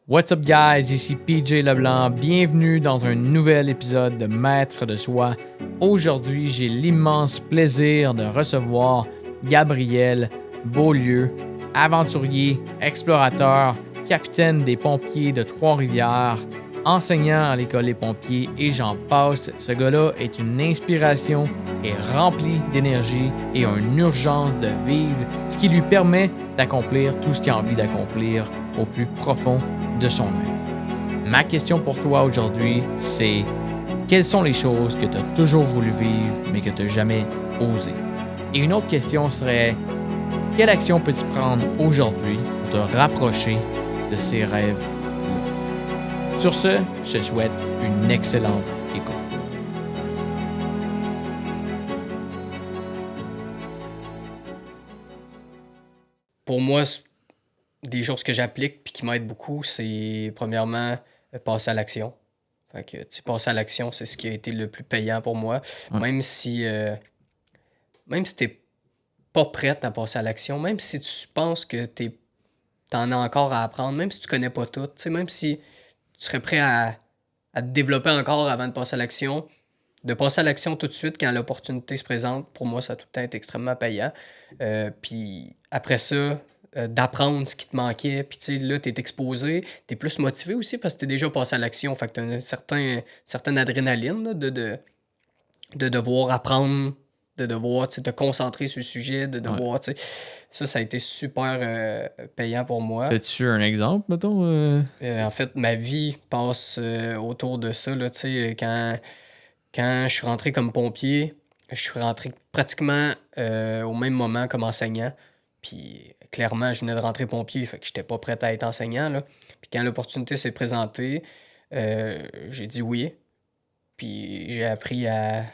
What's up guys, ici PJ Leblanc, bienvenue dans un nouvel épisode de Maître de Soi. Aujourd'hui, j'ai l'immense plaisir de recevoir Gabriel Beaulieu, aventurier, explorateur, capitaine des pompiers de Trois-Rivières, enseignant à l'école des pompiers et j'en passe. Ce gars-là est une inspiration, est rempli d'énergie et a une urgence de vivre, ce qui lui permet d'accomplir tout ce qu'il a envie d'accomplir au plus profond de son être. Ma question pour toi aujourd'hui, c'est quelles sont les choses que tu as toujours voulu vivre mais que tu n'as jamais osé? Et une autre question serait quelle action peux-tu prendre aujourd'hui pour te rapprocher de ces rêves-là? Sur ce, je te souhaite une excellente écoute. Pour moi, des choses que j'applique et qui m'aident beaucoup, c'est premièrement passer à l'action. Fait que, tu sais, passer à l'action, c'est ce qui a été le plus payant pour moi. Ouais. Même si t'es pas prête à passer à l'action, même si tu penses que t'en as encore à apprendre, même si tu connais pas tout, tu sais, même si tu serais prêt à te développer encore avant de passer à l'action, de passer à l'action tout de suite quand l'opportunité se présente, pour moi, ça a tout le temps été extrêmement payant. Puis après ça, d'apprendre ce qui te manquait, puis tu sais, là, t'es exposé, t'es plus motivé aussi parce que t'es déjà passé à l'action, fait que t'as une certaine adrénaline là, de devoir apprendre, de devoir te concentrer sur le sujet, de devoir, tu sais, ça a été super payant pour moi. As-tu un exemple, mettons? En fait, ma vie passe autour de ça, là, tu sais, quand je suis rentré comme pompier, je suis rentré pratiquement au même moment comme enseignant. Puis clairement, je venais de rentrer pompier, fait que j'étais pas prêt à être enseignant, là. Puis quand l'opportunité s'est présentée, j'ai dit oui. Puis j'ai appris à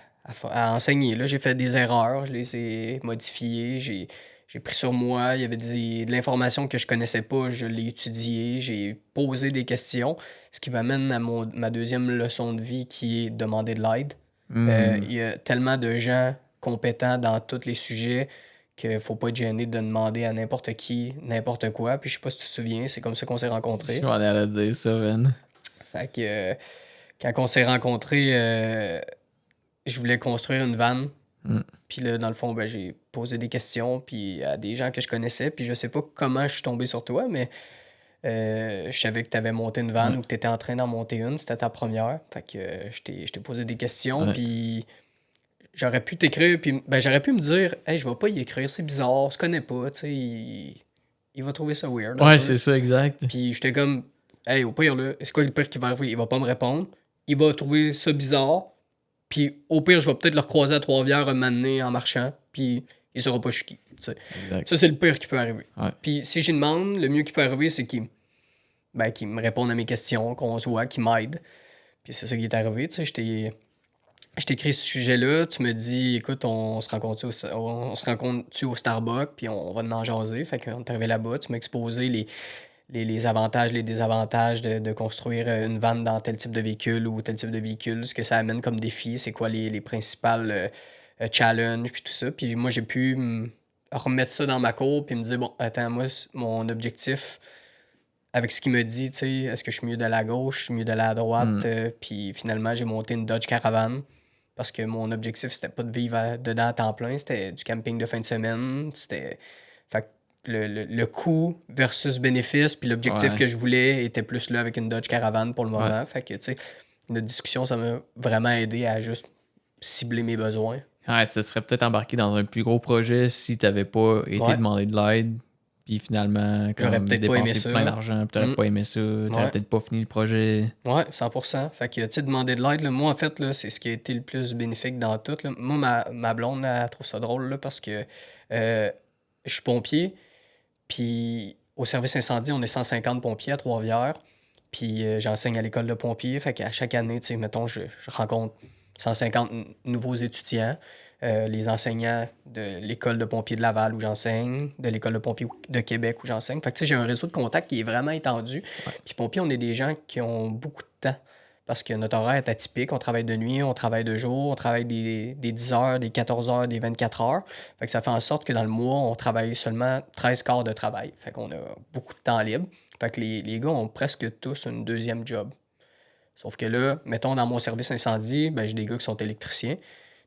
enseigner. Là, j'ai fait des erreurs, je les ai modifiées, j'ai pris sur moi, il y avait de l'information que je connaissais pas, je l'ai étudiée, j'ai posé des questions, ce qui m'amène à ma deuxième leçon de vie qui est demander de l'aide. Il y a tellement de gens compétents dans tous les sujets qu'il faut pas être gêné de demander à n'importe qui, n'importe quoi. Puis je sais pas si tu te souviens, c'est comme ça qu'on s'est rencontrés. Je m'en allais dire ça, Ben. Fait que quand on s'est rencontrés, je voulais construire une vanne. Puis là, dans le fond, ben, j'ai posé des questions puis à des gens que je connaissais. Puis je sais pas comment je suis tombé sur toi, mais je savais que tu avais monté une vanne ou que tu étais en train d'en monter une. C'était ta première. Fait que je t'ai posé des questions. Puis j'aurais pu t'écrire. Puis ben, j'aurais pu me dire, hey, je vais pas y écrire, c'est bizarre, on se connaît pas. Tu sais, il va trouver ça weird. Ouais, c'est ça, exact. Puis j'étais comme, hey, au pire, là, c'est quoi le pire qui va arriver? Il va pas me répondre. Il va trouver ça bizarre. Puis au pire, je vais peut-être le recroiser à Trois-Rivières un moment donné en marchant. Puis il saura pas je suis qui. Ça, c'est le pire qui peut arriver. Ouais. Puis si j'y demande, le mieux qui peut arriver, c'est qu'il me réponde à mes questions, qu'on se voit, qu'il m'aide. Puis c'est ça qui est arrivé. Tu sais, je t'ai écrit ce sujet-là. Tu me dis, écoute, on se rencontre au Starbucks, puis on va en jaser. Fait qu'on est arrivé là-bas. Tu m'as exposé les avantages, les désavantages de construire une vanne dans tel type de véhicule ou tel type de véhicule, ce que ça amène comme défi, c'est quoi les principales challenges, puis tout ça. Puis moi, j'ai pu remettre ça dans ma cour, puis me dire, bon, attends, moi, mon objectif, avec ce qu'il me dit, tu sais, est-ce que je suis mieux d'aller à gauche, je suis mieux d'aller à droite, puis finalement, j'ai monté une Dodge Caravan, parce que mon objectif, c'était pas de vivre dedans à temps plein, c'était du camping de fin de semaine, c'était... Fait que le coût versus bénéfice, puis l'objectif que je voulais était plus là avec une Dodge Caravan pour le moment. Fait que, tu sais, notre discussion, ça m'a vraiment aidé à juste cibler mes besoins. Ouais, tu serais peut-être embarqué dans un plus gros projet si tu n'avais pas été demandé de l'aide. Puis finalement, j'aurais peut-être pas aimé ça. Plein d'argent, puis t'aurais pas aimé ça, t'aurais peut-être pas fini le projet. Ouais, 100%. Fait que, tu sais, demander de l'aide, là, moi, en fait, là, c'est ce qui a été le plus bénéfique dans tout. Là. Moi, ma blonde, elle trouve ça drôle, là, parce que je suis pompier, puis au service incendie, on est 150 pompiers à Trois-Rivières, puis j'enseigne à l'école de pompiers, fait qu'à chaque année, tu sais, mettons, je rencontre 150 nouveaux étudiants. Les enseignants de l'école de pompiers de Laval où j'enseigne, de l'école de pompiers de Québec où j'enseigne. Fait que tu sais, j'ai un réseau de contacts qui est vraiment étendu. Puis pompiers, on est des gens qui ont beaucoup de temps parce que notre horaire est atypique. On travaille de nuit, on travaille de jour, on travaille des 10 heures, des 14 heures, des 24 heures. Fait que ça fait en sorte que dans le mois, on travaille seulement 13 quarts de travail. Fait qu'on a beaucoup de temps libre. Fait que les gars ont presque tous une deuxième job. Sauf que là, mettons dans mon service incendie, ben, j'ai des gars qui sont électriciens,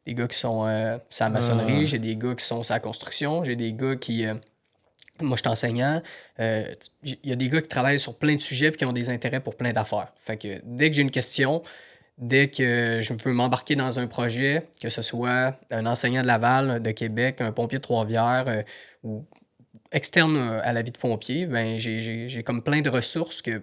des gars qui sont sur la maçonnerie, j'ai des gars qui sont sur la construction, j'ai des gars qui... moi, je suis enseignant. Il y a des gars qui travaillent sur plein de sujets et qui ont des intérêts pour plein d'affaires. Fait que dès que j'ai une question, dès que je veux m'embarquer dans un projet, que ce soit un enseignant de Laval, de Québec, un pompier de Trois-Rivières ou externe à la vie de pompier, ben j'ai comme plein de ressources que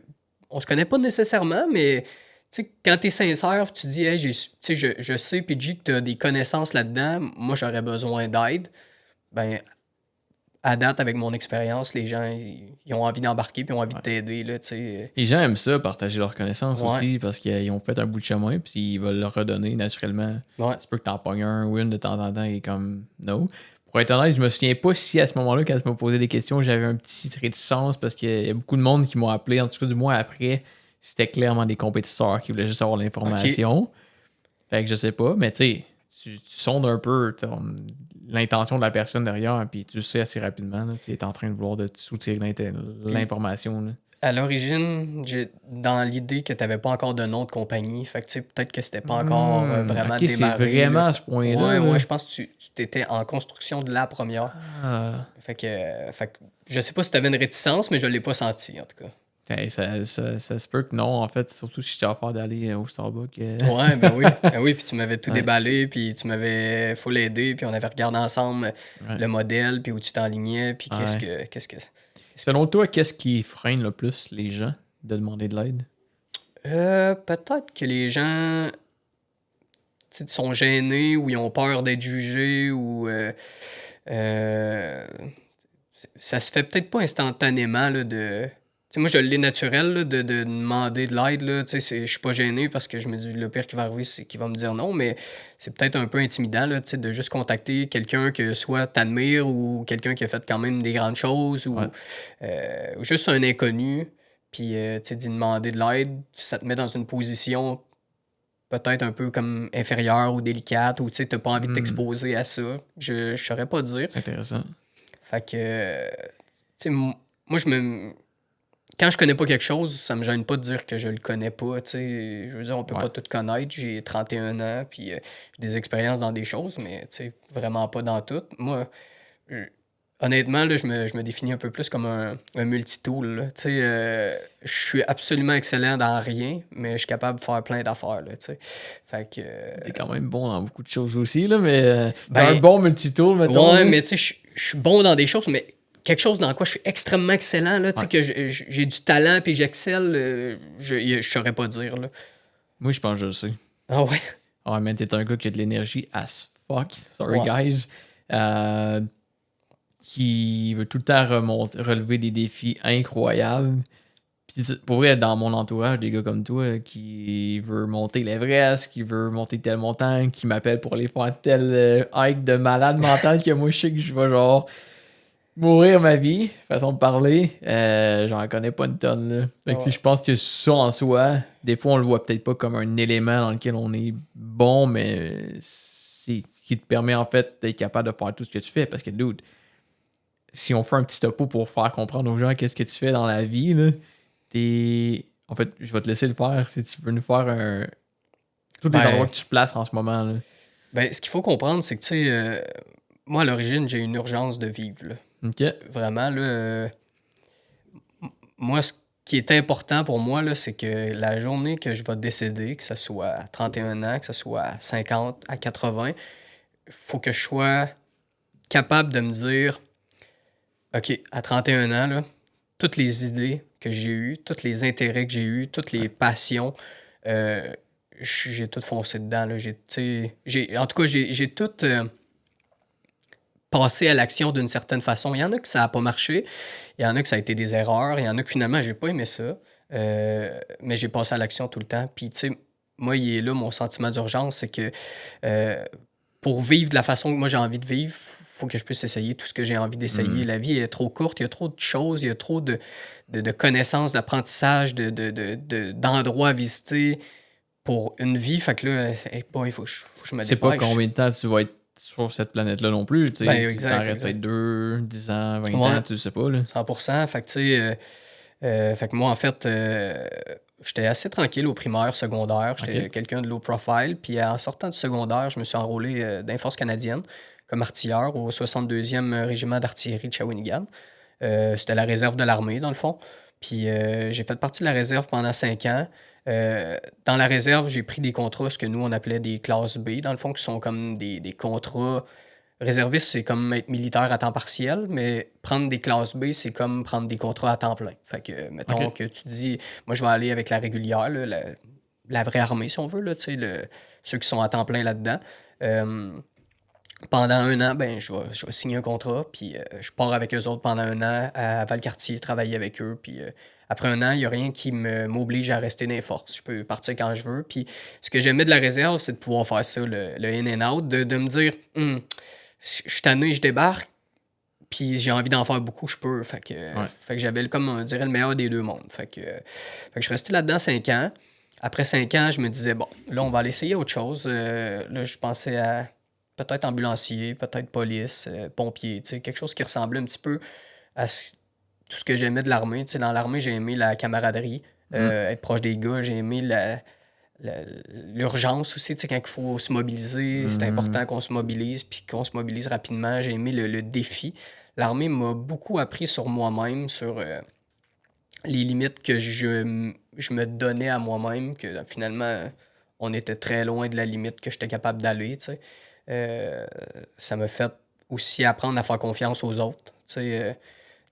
on se connaît pas nécessairement, mais tu sais, quand tu es sincère, tu dis, hey, je sais, PG, que tu as des connaissances là-dedans, moi j'aurais besoin d'aide. Ben, à date, avec mon expérience, les gens ils ont envie d'embarquer puis ont envie de t'aider. Là, tu sais. Les gens aiment ça, partager leurs connaissances Ouais. aussi, parce qu'ils ont fait un bout de chemin, puis ils veulent le redonner naturellement. Ouais. C'est pas que t'en pognes un ou une de temps en temps et comme no. Pour être honnête, je me souviens pas si à ce moment-là, quand tu m'as posé des questions, j'avais un petit réticence parce qu'il y a beaucoup de monde qui m'ont appelé, en tout cas du mois après, c'était clairement des compétiteurs qui voulaient juste avoir l'information. Fait que je sais pas, mais tu sais, tu sondes un peu l'intention de la personne derrière, puis tu sais assez rapidement là, si elle est en train de vouloir de te soutirer l'information. Là. À l'origine, j'ai dans l'idée que tu n'avais pas encore de nom de compagnie. Fait que tu sais, peut-être que c'était pas encore vraiment ok, démarré. c'est vraiment là. à ce point-là. Ouais, je pense que tu t'étais en construction de la première. Ah. Fait que je sais pas si tu avais une réticence, mais je l'ai pas senti en tout cas. Hey, ça se peut que non, en fait, surtout si j'étais à faire d'aller au Starbucks. Ouais, ben oui. Ben oui, puis tu m'avais tout déballé, puis tu m'avais full aidé, puis on avait regardé ensemble le modèle, puis où tu t'enlignais, puis qu'est-ce que Selon toi, qu'est-ce qui freine le plus les gens de demander de l'aide? Peut-être que les gens sont gênés ou ils ont peur d'être jugés ou ça se fait peut-être pas instantanément là, de. T'sais, moi, je l'ai naturel là, de demander de l'aide. Je suis pas gêné parce que je me dis le pire qui va arriver, c'est qu'il va me dire non, mais c'est peut-être un peu intimidant là, de juste contacter quelqu'un que soit t'admires ou quelqu'un qui a fait quand même des grandes choses ou juste un inconnu. Puis d'y demander de l'aide, ça te met dans une position peut-être un peu comme inférieure ou délicate ou tu n'as pas envie de t'exposer à ça. Je saurais pas dire. C'est intéressant. Fait que, moi, quand je connais pas quelque chose, ça me gêne pas de dire que je le connais pas. Je veux dire, on peut pas tout connaître. J'ai 31 ans, puis j'ai des expériences dans des choses, mais vraiment pas dans toutes. Moi, honnêtement, là, je me définis un peu plus comme un multitool. Je suis absolument excellent dans rien, mais je suis capable de faire plein d'affaires. Fait que. T'es quand même bon dans beaucoup de choses aussi, là, mais Ben, un bon multitool, mettons. Ouais, là. mais tu sais, je suis bon dans des choses, mais quelque chose dans quoi je suis extrêmement excellent, là, tu sais, que j'ai du talent puis j'excelle, je saurais pas dire. Là. Moi, je pense que je le sais. Ah ouais? Ah, mais t'es un gars qui a de l'énergie as fuck. Sorry, Ouais. guys. Qui veut tout le temps relever des défis incroyables. Puis pour vrai, dans mon entourage, des gars comme toi qui veut monter l'Everest, qui veut monter telle montagne, qui m'appelle pour aller faire tel hike de malade mental que moi je sais que je vais genre mourir ma vie, façon de parler. J'en connais pas une tonne là. Fait que je pense que ça en soi, des fois on le voit peut-être pas comme un élément dans lequel on est bon, mais c'est qui te permet en fait d'être capable de faire tout ce que tu fais. Parce que dude, si on fait un petit topo pour faire comprendre aux gens qu'est-ce que tu fais dans la vie, là, en fait, je vais te laisser le faire si tu veux nous faire un. Tous les endroits que tu places en ce moment. Là. Ben, ce qu'il faut comprendre, c'est que, tu sais, moi, à l'origine, j'ai une urgence de vivre. Là. OK. Vraiment, là. Moi, ce qui est important pour moi, là, c'est que la journée que je vais décéder, que ce soit à 31 ans, que ce soit à 50, à 80, il faut que je sois capable de me dire OK, à 31 ans, là, toutes les idées que j'ai eues, tous les intérêts que j'ai eus, toutes les passions, j'ai tout foncé dedans. Là. En tout cas, j'ai tout passé à l'action d'une certaine façon. Il y en a que ça n'a pas marché, il y en a que ça a été des erreurs, il y en a que finalement, j'ai pas aimé ça, mais j'ai passé à l'action tout le temps. Puis, tu sais, moi, il est là, mon sentiment d'urgence, c'est que pour vivre de la façon que moi j'ai envie de vivre, faut que je puisse essayer tout ce que j'ai envie d'essayer. La vie est trop courte, il y a trop de choses, il y a trop de connaissances, d'apprentissage, d'endroits à visiter pour une vie. Fait que là, il faut que je me dépêche. C'est pas combien de temps tu vas être sur cette planète-là non plus. Tu sais, Ben, si exact, t'arrêtes exact. peut-être 2, 10 ans, 20 ans, tu sais pas. Là. 100%. Fait que tu sais, Fait que moi, en fait, j'étais assez tranquille au primaire, secondaire. J'étais OK. quelqu'un de low profile. Puis en sortant du secondaire, je me suis enrôlé dans les forces canadiennes comme artilleur au 62e régiment d'artillerie de Shawinigan. C'était la réserve de l'armée, dans le fond. Puis j'ai fait partie de la réserve pendant 5 ans. Dans la réserve, j'ai pris des contrats, ce que nous, on appelait des classes B, dans le fond, qui sont comme des contrats. Réserviste, c'est comme être militaire à temps partiel, mais prendre des classes B, c'est comme prendre des contrats à temps plein. Fait que, mettons OK. que tu dis, moi, je vais aller avec la régulière, là, la vraie armée, si on veut, là, tu sais, ceux qui sont à temps plein là-dedans. Euh, Pendant un an, ben, je vais signer un contrat, puis je pars avec eux autres pendant un an à Valcartier, travailler avec eux, puis après un an, il n'y a rien qui m'oblige à rester dans les forces. Je peux partir quand je veux, puis ce que j'aimais de la réserve, c'est de pouvoir faire ça, le in and out, de me dire, je suis tanné, je débarque, puis j'ai envie d'en faire beaucoup, je peux. Ouais. Fait que j'avais, comme on dirait, le meilleur des deux mondes. Fait que je suis resté là-dedans 5 ans. Après 5 ans, je me disais, bon, là, on va aller essayer autre chose. Là, je pensais à peut-être ambulancier, peut-être police, pompier, tu sais, quelque chose qui ressemblait un petit peu à tout ce que j'aimais de l'armée. Tu sais, dans l'armée, j'ai aimé la camaraderie, Mmh. être proche des gars, j'ai aimé la- l'urgence aussi, tu sais, quand il faut se mobiliser, c'est Mmh. important qu'on se mobilise, puis qu'on se mobilise rapidement. J'ai aimé le défi. L'armée m'a beaucoup appris sur moi-même, sur les limites que je me donnais à moi-même, que finalement, on était très loin de la limite que j'étais capable d'aller, tu sais. Euh, Ça m'a fait aussi apprendre à faire confiance aux autres, tu sais,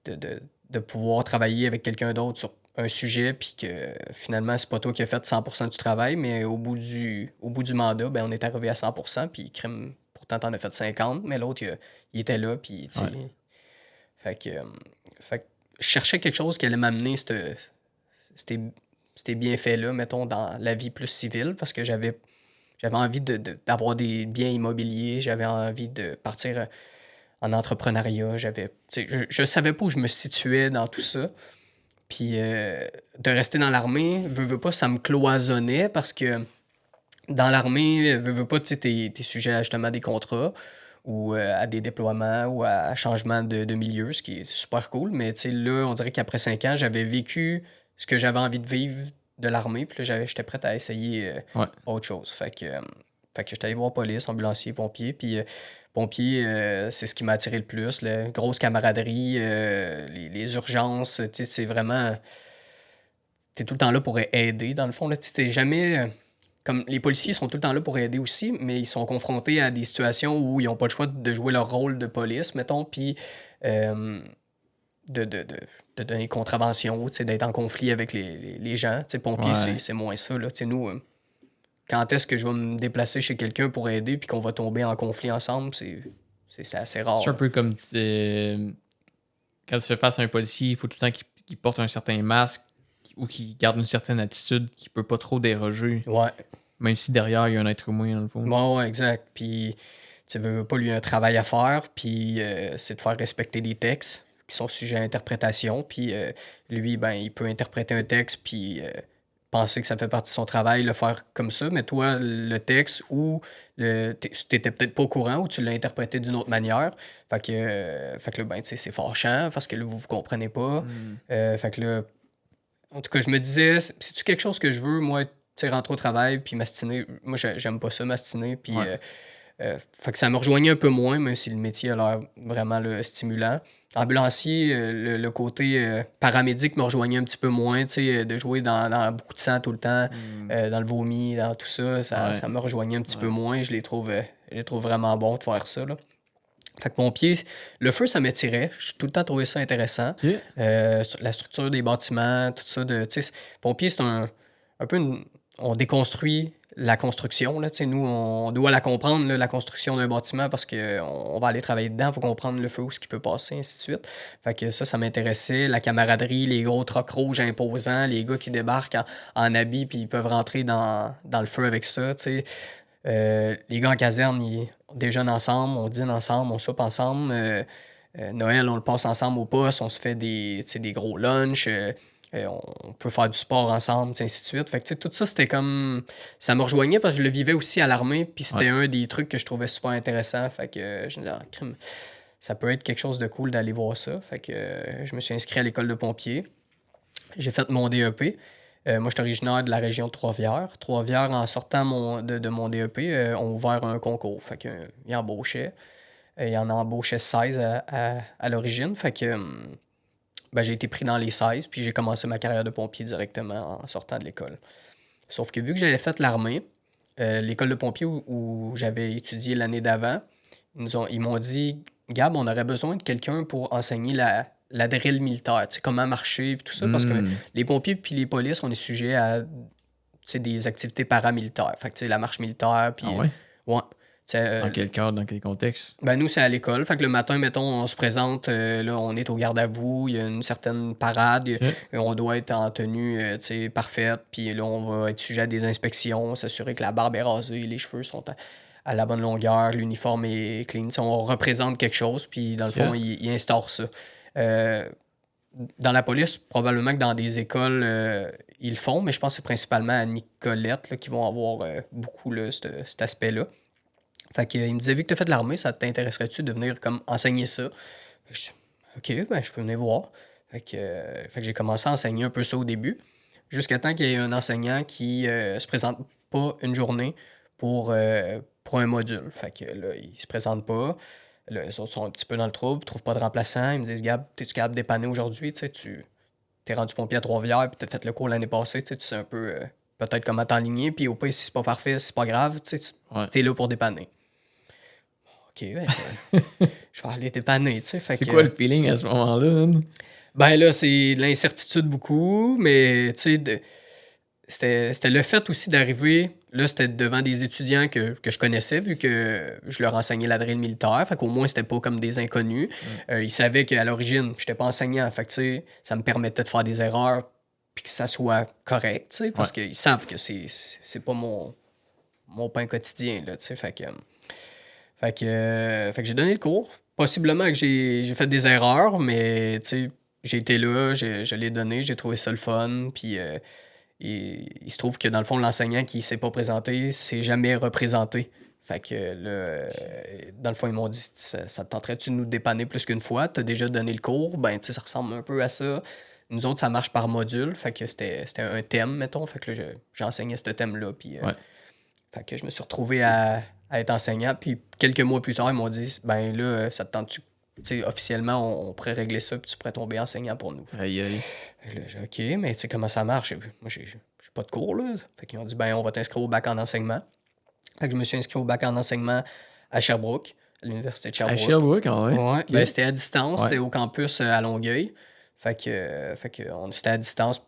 de pouvoir travailler avec quelqu'un d'autre sur un sujet, puis que finalement, c'est pas toi qui as fait 100% du travail, mais au bout du mandat, ben, on est arrivé à 100%, puis crime, pourtant, t'en as fait 50, mais l'autre, il était là, puis tu sais. Ouais. Fait que je cherchais quelque chose qui allait m'amener ces ces bienfaits-là, mettons, dans la vie plus civile, parce que j'avais envie d'avoir des biens immobiliers, j'avais envie de partir en entrepreneuriat, je savais pas où je me situais dans tout ça. Puis de rester dans l'armée, veux pas, ça me cloisonnait parce que dans l'armée, veux pas, tu sais, t'es sujet à justement des contrats ou à des déploiements ou à changement de milieu, ce qui est super cool. Mais tu sais, là, on dirait qu'après 5 ans, j'avais vécu ce que j'avais envie de vivre de l'armée. Puis là, j'étais prêt à essayer Ouais. autre chose. Fait que j'étais allé voir police, ambulancier, pompier. Puis pompier, c'est ce qui m'a attiré le plus. La grosse camaraderie, les urgences, tu sais, c'est vraiment. T'es tout le temps là pour aider, dans le fond. Là. Tu sais, t'es jamais. Comme les policiers sont tout le temps là pour aider aussi, mais ils sont confrontés à des situations où ils n'ont pas le choix de jouer leur rôle de police, mettons, puis euh, de donner contravention, tu sais, d'être en conflit avec les gens. Tu sais, pompier, Ouais. c'est moins ça. Là. Tu sais, nous, quand est-ce que je vais me déplacer chez quelqu'un pour aider puis qu'on va tomber en conflit ensemble, c'est assez rare. C'est un Là. peu comme quand tu fais face à un policier, il faut tout le temps qu'il porte un certain masque ou qu'il garde une certaine attitude qu'il peut pas trop déroger, Ouais. même si derrière il y a un être humain dans le fond. Ouais, ouais, exact. Puis, tu veux pas, lui, un travail à faire, puis c'est de faire respecter des textes qui sont sujets à interprétation. Puis, lui, ben, il peut interpréter un texte, puis penser que ça fait partie de son travail, le faire comme ça. Mais toi, le texte, ou t'étais peut-être pas au courant, ou tu l'as interprété d'une autre manière. Fait que là, ben, tu sais, c'est fâchant, parce que là, vous comprenez pas. Hmm. Fait que là, en tout cas, je me disais, c'est-tu quelque chose que je veux, moi, tu sais, rentrer au travail, puis m'astiner. Moi, j'aime pas ça, m'astiner, puis Ouais. fait que ça me rejoignait un peu moins, même si le métier a l'air vraiment là, stimulant. Ambulancier, le côté paramédic me rejoignait un petit peu moins, tu sais, de jouer dans beaucoup de sang tout le temps, Hmm. dans le vomi, dans tout ça, Ouais. ça me rejoignait un petit peu Ouais. moins. Je les trouve vraiment bons de faire ça, là. Fait que pompier, le feu, ça m'attirait. J'ai tout le temps trouvé ça intéressant. Ok. La structure des bâtiments, tout ça. Tu sais, pompier, c'est un peu on déconstruit la construction. Là, tu sais, nous, on doit la comprendre, là, la construction d'un bâtiment, parce qu'on va aller travailler dedans, il faut comprendre le feu, où ce qui peut passer, ainsi de suite. Fait que ça m'intéressait. La camaraderie, les gros trocs rouges imposants, les gars qui débarquent en habit, puis ils peuvent rentrer dans le feu avec ça. Tu sais. Les gars en caserne, ils déjeunent ensemble, on dîne ensemble, on soupe ensemble. Noël, on le passe ensemble au poste, on se fait des gros lunchs. On peut faire du sport ensemble, ainsi de suite. Fait que, tu sais, tout ça, c'était comme. Ça me rejoignait parce que je le vivais aussi à l'armée, puis Ouais. c'était un des trucs que je trouvais super intéressant. Fait que je me disais, ah, crime, ça peut être quelque chose de cool d'aller voir ça. Fait que je me suis inscrit à l'école de pompiers. J'ai fait mon DEP. Moi, je suis originaire de la région de Trois-Rivières. Trois-Rivières, en sortant de mon DEP, ont ouvert un concours. Fait qu'ils embauchaient. Il en embauchait 16 à l'origine. Fait que ben, j'ai été pris dans les 16, puis j'ai commencé ma carrière de pompier directement en sortant de l'école. Sauf que vu que j'avais fait l'armée, l'école de pompier où j'avais étudié l'année d'avant, ils m'ont dit, Gab, on aurait besoin de quelqu'un pour enseigner la drill militaire, tu sais, comment marcher, puis tout ça, parce que les pompiers puis les polices, on est sujet à tu sais, des activités paramilitaires. Fait que, tu sais, la marche militaire, puis... Ah ouais? Ouais. Dans quel cadre, dans quel contexte? Ben nous, c'est à l'école. Fait que le matin, mettons, on se présente, là, on est au garde à vous, il y a une certaine parade, on doit être en tenue tu sais, parfaite, puis là, on va être sujet à des inspections, s'assurer que la barbe est rasée, les cheveux sont à la bonne longueur, l'uniforme est clean. Tu sais, on représente quelque chose, puis dans le fond, ils instaurent ça. Dans la police, probablement que dans des écoles, ils le font, mais je pense que c'est principalement à Nicolette là, qui vont avoir beaucoup là, cet aspect-là. Fait que, il me disait, vu que tu as fait de l'armée, ça t'intéresserait-tu de venir comme enseigner ça? Fait que je dis, OK, ben je peux venir voir. Fait que j'ai commencé à enseigner un peu ça au début, jusqu'à temps qu'il y ait un enseignant qui se présente pas une journée pour un module. Fait que là, il se présente pas. Là, les autres sont un petit peu dans le trouble, trouvent pas de remplaçant. Ils me disent, Gab, t'es-tu capable de dépanner aujourd'hui? Tu sais, tu t'es rendu pompier à Trois-Rivières, puis t'as fait le cours l'année passée, tu sais un peu peut-être comment t'enligner, puis au pire, si c'est pas parfait, c'est pas grave, tu sais, t'es là pour dépanner. OK, ouais, je vais aller dépanner, tu sais. C'est quoi le feeling à ce moment-là? Hein? Ben là, c'est de l'incertitude beaucoup, mais tu sais, c'était le fait aussi d'arriver, là, c'était devant des étudiants que je connaissais, vu que je leur enseignais la drill militaire, fait qu'au moins, c'était pas comme des inconnus. Ils savaient qu'à l'origine, j'étais pas enseignant, fait que, tu sais, ça me permettait de faire des erreurs, puis que ça soit correct, tu sais, parce qu'ils savent que c'est pas mon pain quotidien, là, tu sais, fait que j'ai donné le cours. Possiblement que j'ai fait des erreurs, mais tu sais, j'ai été là, je l'ai donné, j'ai trouvé ça le fun. Puis il se trouve que dans le fond, l'enseignant qui s'est pas présenté s'est jamais représenté. Fait que là, dans le fond, ils m'ont dit, ça te tenterait-tu de nous dépanner plus qu'une fois? T'as déjà donné le cours? Ben, tu sais, ça ressemble un peu à ça. Nous autres, ça marche par module. Fait que c'était un thème, mettons. Fait que là, j'enseignais ce thème-là. Puis fait que je me suis retrouvé à être enseignant. Puis quelques mois plus tard, ils m'ont dit, ben là, ça te tente-tu? Tu sais, officiellement, on pourrait régler ça, puis tu pourrais tomber enseignant pour nous. Aïe, aïe. Là, j'ai dit, OK, mais tu sais, comment ça marche? Moi, j'ai pas de cours, là. Fait qu'ils ont dit, ben, on va t'inscrire au bac en enseignement. Fait que je me suis inscrit au bac en enseignement à Sherbrooke, à l'Université de Sherbrooke. À Sherbrooke, ah ouais? Ouais, Okay. ben, c'était à distance, c'était au campus à Longueuil. Fait que c'était à distance,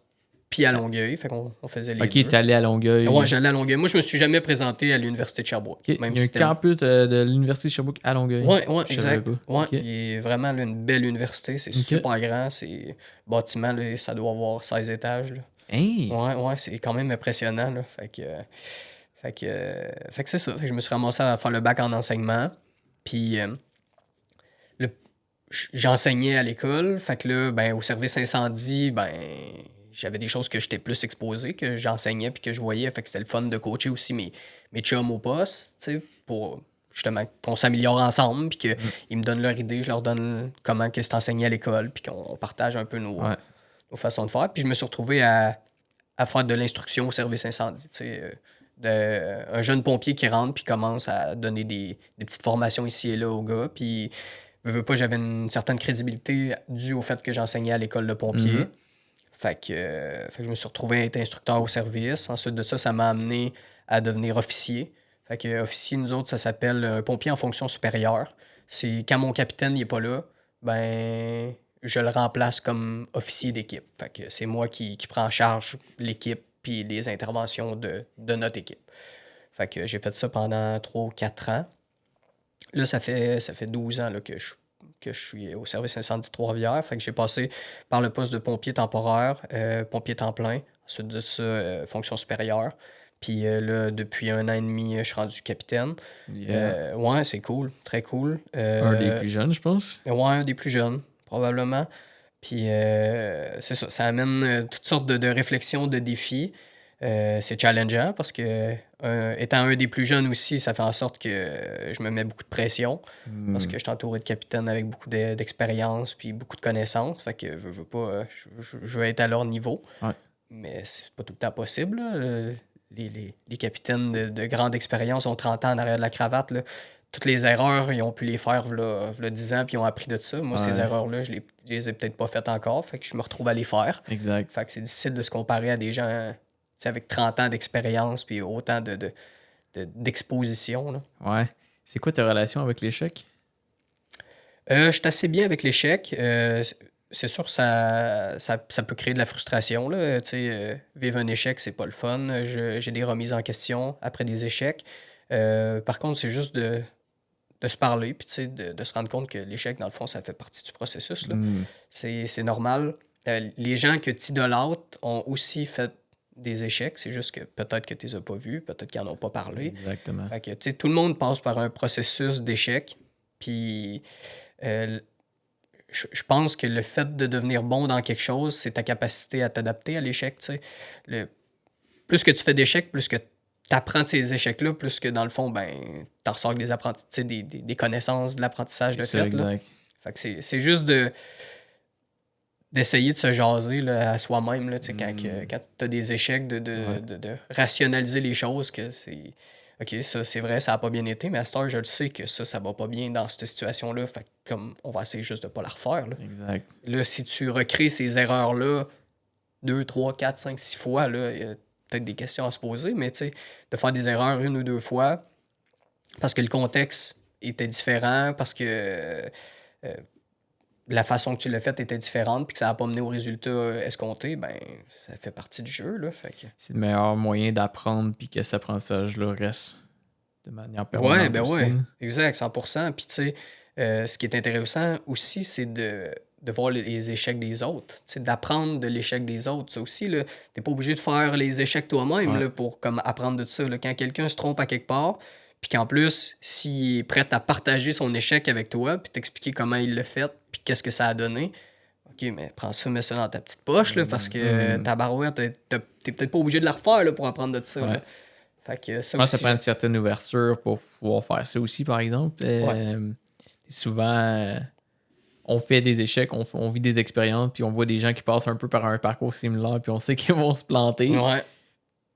puis à Longueuil. Fait qu'on faisait les deux. OK, t'es allé à Longueuil. Ouais, j'allais à Longueuil. Moi, je me suis jamais présenté à l'Université de Sherbrooke. Okay. Même il y a un campus de l'Université de Sherbrooke à Longueuil. Ouais, exact. Ouais, okay. Il est vraiment là, une belle université. C'est super grand. C'est bâtiment, là, ça doit avoir 16 étages. Là. Hey. Ouais, c'est quand même impressionnant. Là. Fait que c'est ça. Fait que je me suis ramassé à faire le bac en enseignement. Puis j'enseignais à l'école. Fait que là, ben, au service incendie, ben, j'avais des choses que j'étais plus exposé, que j'enseignais puis que je voyais. Fait que c'était le fun de coacher aussi mes chums au poste, tu sais, pour justement qu'on s'améliore ensemble, puis qu'ils me donnent leur idée, je leur donne comment que c'est enseigné à l'école, puis qu'on partage un peu nos façons de faire. Puis je me suis retrouvé à faire de l'instruction au service incendie, tu sais, un jeune pompier qui rentre puis commence à donner des petites formations ici et là aux gars, puis j'avais une certaine crédibilité due au fait que j'enseignais à l'école de pompiers. Fait que je me suis retrouvé à être instructeur au service. Ensuite de ça, ça m'a amené à devenir officier. Fait que officier, nous autres, ça s'appelle un pompier en fonction supérieure. C'est quand mon capitaine n'est pas là, ben je le remplace comme officier d'équipe. Fait que c'est moi qui prends en charge l'équipe puis les interventions de notre équipe. Fait que j'ai fait ça pendant 3 ou 4 ans. Là, ça fait 12 ans là, que je suis au service incendie de Trois-Rivières. Fait que j'ai passé par le poste de pompier temporaire, pompier temps plein, ensuite de ça, fonction supérieure. Puis là, depuis 1 an et demi, je suis rendu capitaine. Yeah. Ouais, c'est cool, très cool. Un des plus jeunes, je pense. Ouais, un des plus jeunes, probablement. Puis c'est ça amène toutes sortes de réflexions, de défis. C'est challengeant parce que, étant un des plus jeunes aussi, ça fait en sorte que je me mets beaucoup de pression parce que je suis entouré de capitaines avec beaucoup d'expérience puis beaucoup de connaissances. Fait que veux pas, je veux être à leur niveau. Ouais. Mais c'est pas tout le temps possible, là. Les capitaines de grande expérience ont 30 ans en arrière de la cravate, là. Toutes les erreurs, ils ont pu les faire v'là 10 ans, puis ils ont appris de ça. Moi, ces Ouais. erreurs-là, je les ai peut-être pas faites encore, fait que je me retrouve à les faire. Exact. Fait que c'est difficile de se comparer à des gens, tu sais, avec 30 ans d'expérience, puis autant d'exposition, là. Ouais. C'est quoi ta relation avec l'échec? Je suis assez bien avec l'échec. C'est sûr que ça peut créer de la frustration, là. Tu sais, vivre un échec, c'est pas le fun. J'ai des remises en question après des échecs. Par contre, c'est juste de se parler, puis tu sais, de se rendre compte que l'échec, dans le fond, ça fait partie du processus, là. Hmm. C'est normal. Les gens que tu idolâtres ont aussi fait des échecs. C'est juste que peut-être que tu les as pas vus, peut-être qu'ils en ont pas parlé. Exactement. Fait que, tu sais, tout le monde passe par un processus d'échec. Puis, euh, je pense que le fait de devenir bon dans quelque chose, c'est ta capacité à t'adapter à l'échec, tu sais. Plus que tu fais d'échecs, plus que tu apprends de ces échecs-là, plus que dans le fond, ben, t'en ressors avec tu sais, des connaissances, de l'apprentissage de C'est ça, fait, là. exact. Fait que c'est juste d'essayer de se jaser là, à soi-même, là, tu sais, quand tu as des échecs, Ouais. de rationaliser les choses, que c'est... OK, ça, c'est vrai, ça n'a pas bien été, mais à cette heure, je le sais que ça va pas bien dans cette situation-là. Fait que comme on va essayer juste de pas la refaire, là. Exact. Là, si tu recrées ces erreurs-là 2, 3, 4, 5, 6 fois, là, il y a peut-être des questions à se poser, mais tu sais, de faire des erreurs une ou deux fois, parce que le contexte était différent, parce que la façon que tu l'as fait était différente, puis que ça n'a pas mené au résultat escompté, ben, ça fait partie du jeu, là. Fait que... C'est le meilleur moyen d'apprendre puis que cet apprentissage-là reste de manière Ouais, permanente ben aussi. ouais, exact, 100%. Puis tu sais, ce qui est intéressant aussi, c'est de voir les échecs des autres. Tu sais, d'apprendre de l'échec des autres. Ça aussi, là, t'es pas obligé de faire les échecs toi-même Ouais. là, pour comme, apprendre de ça. Là. Quand quelqu'un se trompe à quelque part, puis qu'en plus, s'il est prêt à partager son échec avec toi, puis t'expliquer comment il l'a fait, puis qu'est-ce que ça a donné, OK, mais prends ça, mets ça dans ta petite poche, là, parce que ta barouette, t'es peut-être pas obligé de la refaire là, pour apprendre de ça. Ouais. Là. Fait que ça Je pense que ça aussi. prend une certaine ouverture pour pouvoir faire ça aussi, par exemple. Souvent, on fait des échecs, on vit des expériences, puis on voit des gens qui passent un peu par un parcours similaire, puis on sait qu'ils vont se planter, Ouais.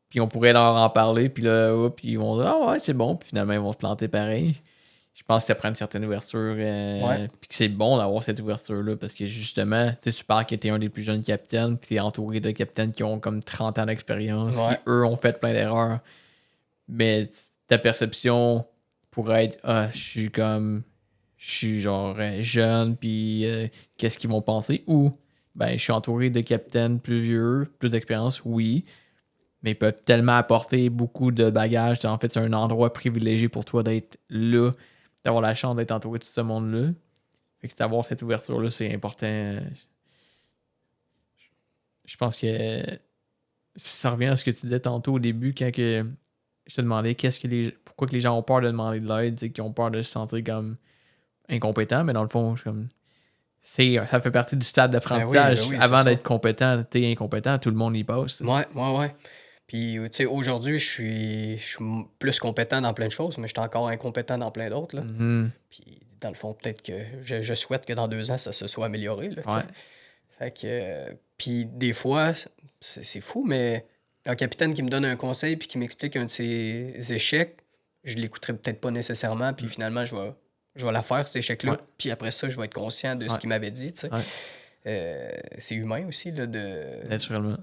puis on pourrait leur en parler, puis là, puis ils vont dire « Ah ouais, c'est bon », puis finalement, ils vont se planter pareil. Je pense que ça prend une certaine ouverture, puis que c'est bon d'avoir cette ouverture-là, parce que justement, tu parles que t'es un des plus jeunes capitaines, puis t'es entouré de capitaines qui ont comme 30 ans d'expérience, Ouais. qui, eux, ont fait plein d'erreurs. Mais ta perception pourrait être je suis genre jeune, puis qu'est-ce qu'ils vont penser? Ou ben je suis entouré de capitaines plus vieux, plus d'expérience, oui, mais ils peuvent tellement apporter beaucoup de bagages. En fait, c'est un endroit privilégié pour toi d'être là, d'avoir la chance d'être entouré de tout ce monde-là. Fait que d'avoir cette ouverture-là, c'est important. Je pense que ça revient à ce que tu disais tantôt au début, quand que je te demandais pourquoi que les gens ont peur de demander de l'aide, c'est qu'ils ont peur de se sentir comme incompétents, mais dans le fond, je suis comme ça fait partie du stade d'apprentissage. Ben oui, c'est Avant ça. d'être compétent, t'es incompétent, tout le monde y passe. Ouais. Puis, tu sais, aujourd'hui, je suis plus compétent dans plein de choses, mais je suis encore incompétent dans plein d'autres, là. Mhm. Puis, dans le fond, peut-être que je souhaite que dans 2 ans, ça se soit amélioré, là, tu sais. Ouais. Fait que, puis des fois, c'est fou, mais un capitaine qui me donne un conseil puis qui m'explique un de ses échecs, je l'écouterai peut-être pas nécessairement, puis finalement, je vais la faire, cet échec-là. Ouais. Puis après ça, je vais être conscient de ce Ouais. qu'il m'avait dit, tu sais. C'est humain aussi, là, Naturellement.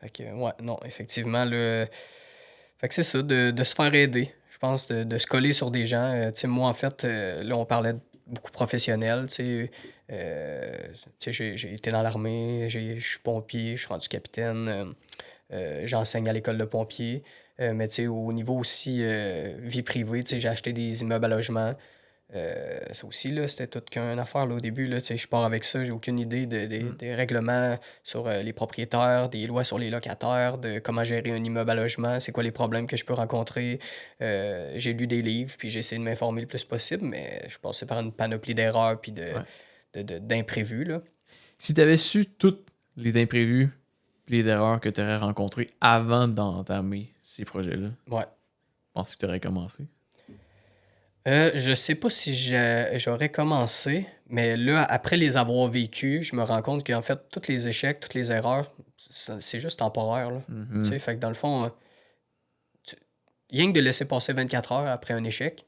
Fait que, ouais, non, effectivement, fait que c'est ça, de se faire aider. Je pense de se coller sur des gens. Tu sais, moi, en fait, là, on parlait de beaucoup professionnel, tu sais. J'ai été dans l'armée, je suis pompier, je suis rendu capitaine, j'enseigne à l'école de pompiers. Mais tu sais, au niveau aussi vie privée, tu sais, j'ai acheté des immeubles à logement. Ça aussi, là, c'était toute qu'une affaire là, au début. Là, tu sais, je pars avec ça, j'ai aucune idée des règlements sur les propriétaires, des lois sur les locataires, de comment gérer un immeuble à logement, c'est quoi les problèmes que je peux rencontrer. J'ai lu des livres, puis j'ai essayé de m'informer le plus possible, mais je passais par une panoplie d'erreurs puis d'imprévus. Là. Si t'avais su toutes les imprévus plis d'erreurs que tu aurais rencontrés avant d'entamer ces projets-là? Ouais. Penses-tu que tu aurais commencé? Je sais pas si j'aurais commencé, mais là, après les avoir vécus, je me rends compte qu'en fait, tous les échecs, toutes les erreurs, c'est juste temporaire, là. Tu sais, fait que dans le fond, tu- rien que de laisser passer 24 heures après un échec,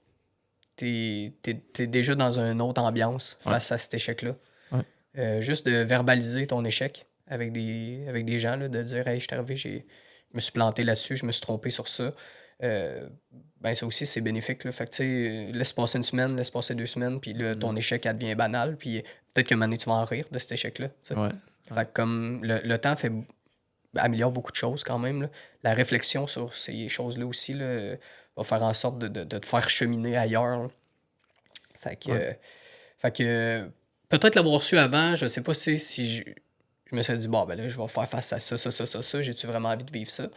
t'es déjà dans une autre ambiance Ouais. face à cet échec-là. Ouais. Juste de verbaliser ton échec avec des gens, là, de dire, hey, je suis arrivé, je me suis planté là-dessus, je me suis trompé sur ça. Euh, ben ça aussi, c'est bénéfique, là. Fait que, tu sais, laisse passer une semaine, laisse passer 2 semaines, puis là, ton échec, elle devient banal, puis peut-être qu'un moment donné, tu vas en rire de cet échec-là, tu sais. Ouais. Fait que comme le temps améliore beaucoup de choses quand même, là. La réflexion sur ces choses-là aussi, là, va faire en sorte de te faire cheminer ailleurs, là. Fait que, Ouais. fait que peut-être l'avoir su avant, je sais pas si je me serais dit, bon, ben là, je vais faire face à ça, j'ai-tu vraiment envie de vivre ça?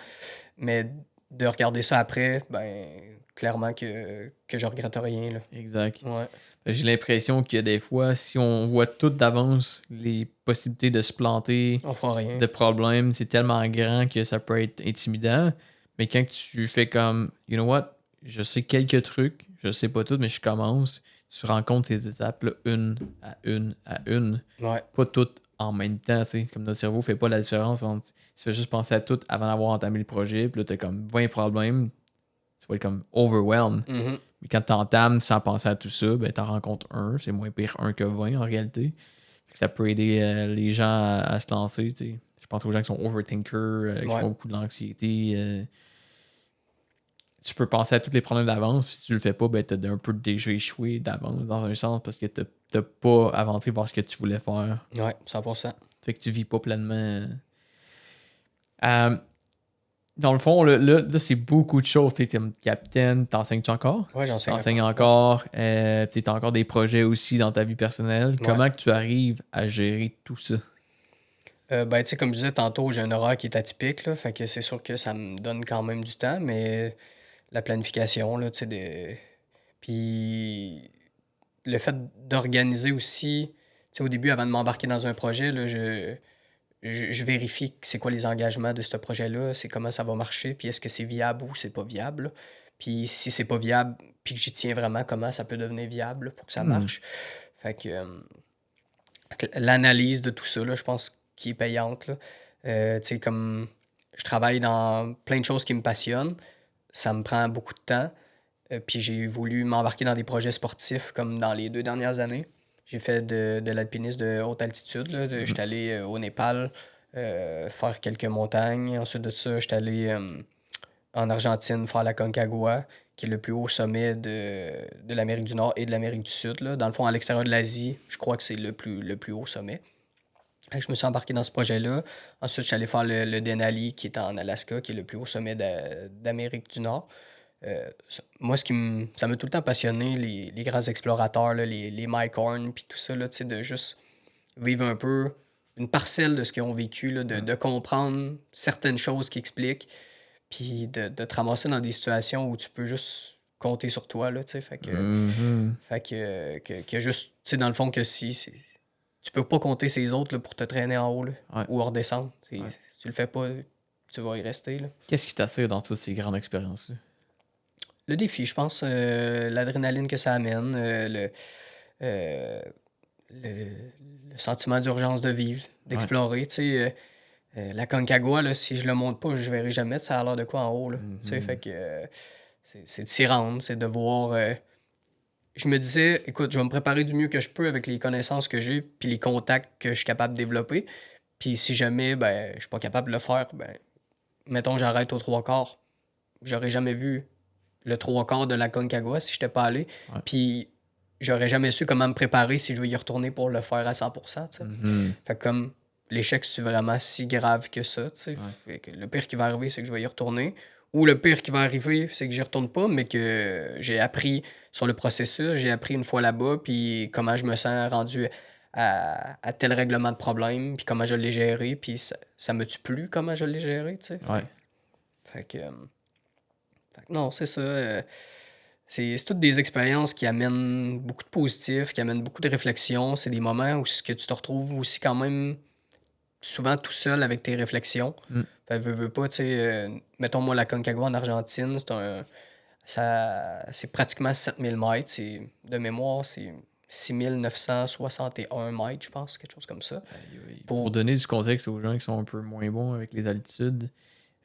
Mais de regarder ça après, ben, clairement que je regrette rien, là. Exact. Ouais, J'ai l'impression qu'il y a des fois, si on voit tout d'avance, les possibilités de se planter, on fera rien. de problèmes, c'est tellement grand que ça peut être intimidant. Mais quand tu fais comme, you know what, je sais quelques trucs, je sais pas tout, mais je commence, tu rencontres ces étapes-là une à une à une. Ouais, Pas toutes en même temps, tu sais. Comme notre cerveau fait pas la différence entre. Tu fais juste penser à tout avant d'avoir entamé le projet, puis là, t'as comme 20 problèmes, tu vas être comme overwhelmed. mhm, Mais quand t'entames sans penser à tout ça, ben t'en rencontres un, c'est moins pire un que 20 en réalité. Fait que ça peut aider les gens à se lancer, tu sais. Je pense aux gens qui sont overthinkers, qui ouais, font beaucoup de l'anxiété. Tu peux penser à tous les problèmes d'avance. Si tu le fais pas, ben t'as un peu déjà échoué d'avance dans un sens parce que t'as pas avancé vers ce que tu voulais faire. ouais, 100%. Fait que tu vis pas pleinement. Euh, Dans le fond, là, c'est beaucoup de choses. Tu es capitaine, t'enseignes-tu encore? Ouais, j'enseigne T'enseignes encore. encore. Tu as encore des projets aussi dans ta vie personnelle. Ouais. Comment que tu arrives à gérer tout ça? Ben, tu sais, comme je disais tantôt, j'ai un horaire qui est atypique, là, fait que c'est sûr que ça me donne quand même du temps, mais la planification, là, tu sais, puis le fait d'organiser aussi, tu sais, au début, avant de m'embarquer dans un projet, là, je vérifie que c'est quoi les engagements de ce projet-là, c'est comment ça va marcher, puis est-ce que c'est viable ou c'est pas viable, là. Puis si c'est pas viable, puis que j'y tiens vraiment, comment ça peut devenir viable là, pour que ça Hmm. marche. Fait que l'analyse de tout ça, là, je pense qui est payante, là. Tu sais, comme je travaille dans plein de choses qui me passionnent, ça me prend beaucoup de temps. Puis j'ai voulu m'embarquer dans des projets sportifs comme dans les 2 dernières années. J'ai fait de l'alpinisme de haute altitude. Là. J'étais allé au Népal faire quelques montagnes. Ensuite de ça, j'étais allé en Argentine faire la Concagua, qui est le plus haut sommet de l'Amérique du Nord et de l'Amérique du Sud. Là. Dans le fond, à l'extérieur de l'Asie, je crois que c'est le plus haut sommet. Fait que je me suis embarqué dans ce projet-là. Ensuite, je suis allé faire le Denali, qui est en Alaska, qui est le plus haut sommet d'Amérique du Nord. Moi, ça m'a tout le temps passionné, les grands explorateurs, là, les Mike Horn, puis tout ça, là, tu sais, de juste vivre un peu une parcelle de ce qu'ils ont vécu, là, de comprendre certaines choses qui expliquent, puis de te ramasser dans des situations où tu peux juste compter sur toi, là, tu sais, Mhm. que juste, tu sais, dans le fond, que tu peux pas compter ces autres là, pour te traîner en haut, là, Ouais. ou redescendre. Ouais. Si tu le fais pas, tu vas y rester, là. Qu'est-ce qui t'attire dans toutes ces grandes expériences-là? Le défi, je pense, l'adrénaline que ça amène, euh, le, le sentiment d'urgence de vivre, Ouais. d'explorer. Tu sais, la Concagua, là, si je le monte pas, je verrai jamais ça a l'air de quoi en haut. Là. Tu sais, Mhm. fait que c'est de s'y rendre, c'est de voir. Je me disais, écoute, je vais me préparer du mieux que je peux avec les connaissances que j'ai, puis les contacts que je suis capable de développer. Puis si jamais ben, je suis pas capable de le faire, ben, mettons que j'arrête aux 3 quarts. J'aurais jamais vu le 3 quarts de la Concagua si je n'étais pas allé. Ouais. Puis j'aurais jamais su comment me préparer si je veux y retourner pour le faire à 100%. Tu sais. Mhm. Fait que comme l'échec, c'est vraiment si grave que ça. Tu sais. Ouais. Fait que le pire qui va arriver, c'est que je vais y retourner. Ou le pire qui va arriver, c'est que j'y retourne pas, mais que j'ai appris sur le processus, j'ai appris une fois là-bas, puis comment je me sens rendu à tel règlement de problème, puis comment je l'ai géré, puis ça me tue plus comment je l'ai géré, tu sais. Ouais. Fait que non, c'est ça. C'est toutes des expériences qui amènent beaucoup de positifs, qui amènent beaucoup de réflexion. C'est des moments où ce que tu te retrouves aussi quand même souvent tout seul avec tes réflexions. Mm. Fait veux pas, tu sais, mettons moi la Concagua en Argentine, c'est pratiquement 7000 mètres. De mémoire, c'est 6961 mètres, je pense, quelque chose comme ça. Pour donner du contexte aux gens qui sont un peu moins bons avec les altitudes,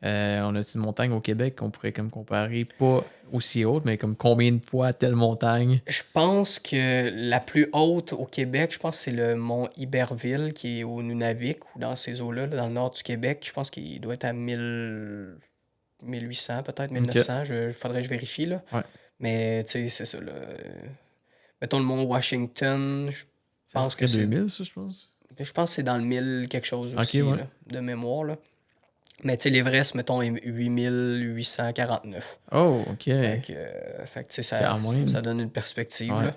on a une montagne au Québec qu'on pourrait comme comparer, pas aussi haute, mais comme combien de fois telle montagne? Je pense que la plus haute au Québec, je pense que c'est le mont Iberville qui est au Nunavik ou dans ces eaux-là, là, dans le nord du Québec. Je pense qu'il doit être à 1800, peut-être 1900. Faudrait que je vérifie, là. Ouais. Mais, tu sais, c'est ça, là. Mettons le mont Washington, je pense que c'est... 2000, ça, je pense. Je pense que c'est dans le 1000 quelque chose aussi, ouais. là, de mémoire, là. Mais, tu sais, l'Everest, mettons, est 8849. Oh, OK. Fait que, tu sais, ça donne une perspective, Ouais. là.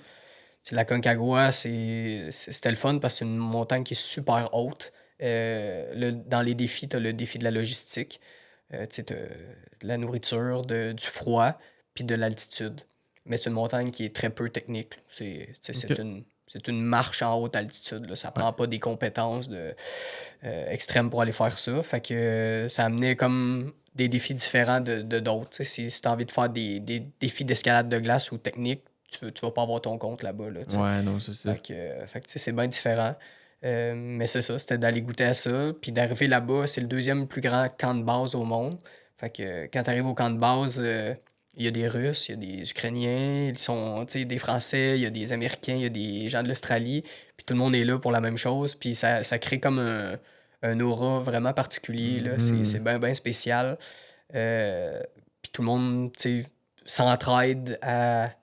La Concagua, c'était le fun parce que c'est une montagne qui est super haute. Dans les défis, tu as le défi de la logistique, de la nourriture, du froid, puis de l'altitude. Mais c'est une montagne qui est très peu technique. C'est une marche en haute altitude. Là. Ça prend pas des compétences extrêmes pour aller faire ça. Fait que ça amenait comme des défis différents de d'autres. Si tu as envie de faire des défis d'escalade de glace ou technique, tu vas pas avoir ton compte là-bas. Là, ouais, non, c'est ça. Fait que c'est bien différent. Mais c'est ça, c'était d'aller goûter à ça. Puis d'arriver là-bas, c'est le deuxième plus grand camp de base au monde. Fait que quand tu arrives au camp de base, il y a des Russes, il y a des Ukrainiens, ils sont des Français, il y a des Américains, il y a des gens de l'Australie. Puis tout le monde est là pour la même chose. Puis ça crée comme un aura vraiment particulier. Là. C'est bien, bien spécial. Puis tout le monde s'entraide à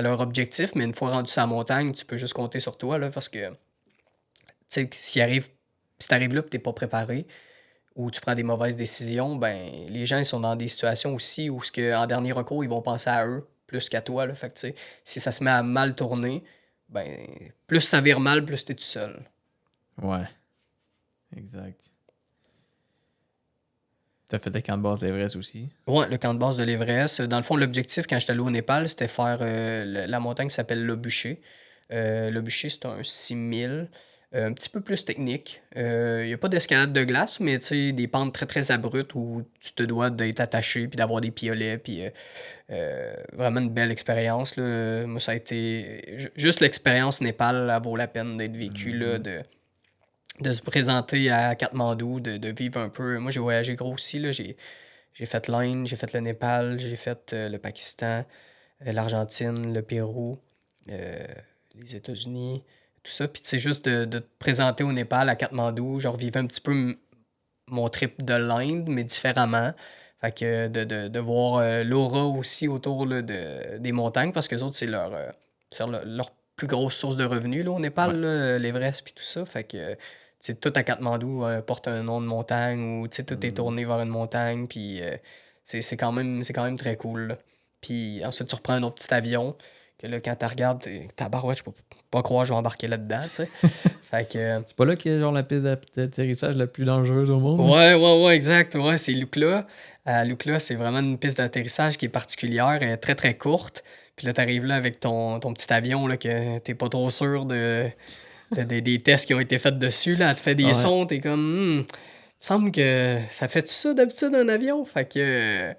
leur objectif, mais une fois rendu sur la montagne, tu peux juste compter sur toi, là, parce que, tu sais, si t'arrives là et t'es pas préparé, ou tu prends des mauvaises décisions, ben, les gens, ils sont dans des situations aussi où, en dernier recours, ils vont penser à eux plus qu'à toi, là. Fait que, tu sais, si ça se met à mal tourner, ben, plus ça vire mal, plus t'es tout seul. Ouais. Exact. T'as fait le camp de base de l'Everest aussi? Ouais, le camp de base de l'Everest. Dans le fond, l'objectif, quand j'étais allé au Népal, c'était faire la montagne qui s'appelle Le Bûcher. Le Bûcher, c'est un 6000, un petit peu plus technique. Il n'y a pas d'escalade de glace, mais des pentes très, très abruptes où tu te dois d'être attaché puis d'avoir des piolets. Puis vraiment une belle expérience. Là. Moi, ça a été... Juste l'expérience Népal, elle vaut la peine d'être vécue, là, de se présenter à Katmandou, de vivre un peu. Moi, j'ai voyagé gros aussi. Là. J'ai fait l'Inde, j'ai fait le Népal, j'ai fait le Pakistan, l'Argentine, le Pérou, les États-Unis, tout ça. Puis, tu sais, juste de te présenter au Népal, à Katmandou, je revivais un petit peu mon trip de l'Inde, mais différemment. Fait que de voir l'aura aussi autour là, des montagnes, parce que les autres, c'est leur plus grosse source de revenus là, au Népal, là, l'Everest, puis tout ça. Fait que tout à Katmandou porte un nom de montagne ou tout est tourné vers une montagne. Puis c'est quand même très cool. Là. Puis ensuite, tu reprends un autre petit avion. Que là, quand tu regardes, tabarouette, je peux pas croire que je vais embarquer là-dedans. Fait que. C'est pas là qu'il y a genre la piste d'atterrissage la plus dangereuse au monde? Ouais, exact. Ouais, c'est Lukla. Lukla, c'est vraiment une piste d'atterrissage qui est particulière, elle est très très courte. Puis là, tu arrives là avec ton petit avion là, que t'es pas trop sûr des tests qui ont été faits dessus, là, elle te fait des sons, t'es comme, il me semble que ça fait ça d'habitude un avion, fait que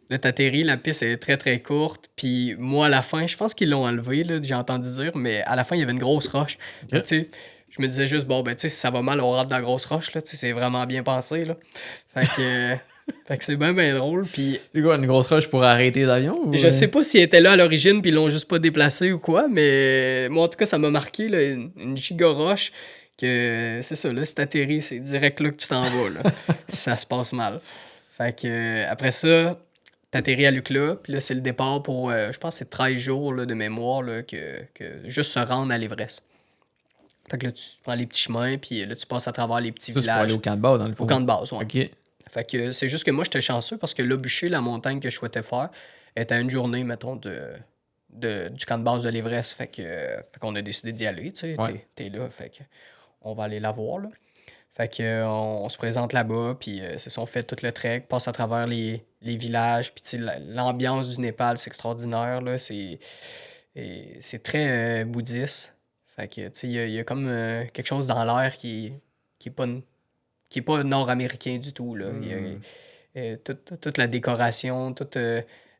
là, t'atterris, la piste est très très courte, puis moi, à la fin, je pense qu'ils l'ont enlevé, là, j'ai entendu dire, mais à la fin, il y avait une grosse roche. Tu sais, je me disais juste, bon, ben, tu sais, si ça va mal, on rentre dans la grosse roche, là, tu sais, c'est vraiment bien pensé, là. Fait que... Fait que c'est bien, bien drôle. Puis c'est quoi, une grosse roche pour arrêter l'avion? Ou... Je sais pas s'ils étaient là à l'origine puis ils l'ont juste pas déplacé ou quoi, mais moi, en tout cas, ça m'a marqué, là, une giga roche que c'est ça, là, si t'atterris, c'est direct là que tu t'en vas, là. Ça se passe mal. Fait que après ça, t'atterris à Lukla, puis là, c'est le départ pour, je pense que c'est 13 jours là, de mémoire là, que juste se rendre à l'Everest. Fait que là, tu prends les petits chemins, puis là, tu passes à travers les petits ça, villages. C'est pour aller au camp de base, dans le fond. Au camp de base, ouais. OK. Fait que c'est juste que moi, j'étais chanceux parce que Le Bûcher, la montagne que je souhaitais faire, était à une journée, mettons, du camp de base de l'Everest. Fait qu'on a décidé d'y aller, tu sais. Ouais. T'es là, fait que on va aller la voir, là. Fait que on se présente là-bas, puis c'est ça, on fait tout le trek, passe à travers les villages, puis tu sais, l'ambiance du Népal, c'est extraordinaire, là. C'est très bouddhiste. Fait que, tu sais, il y a comme quelque chose dans l'air qui est pas qui est pas nord-américain du tout, là. Toute la décoration, toutes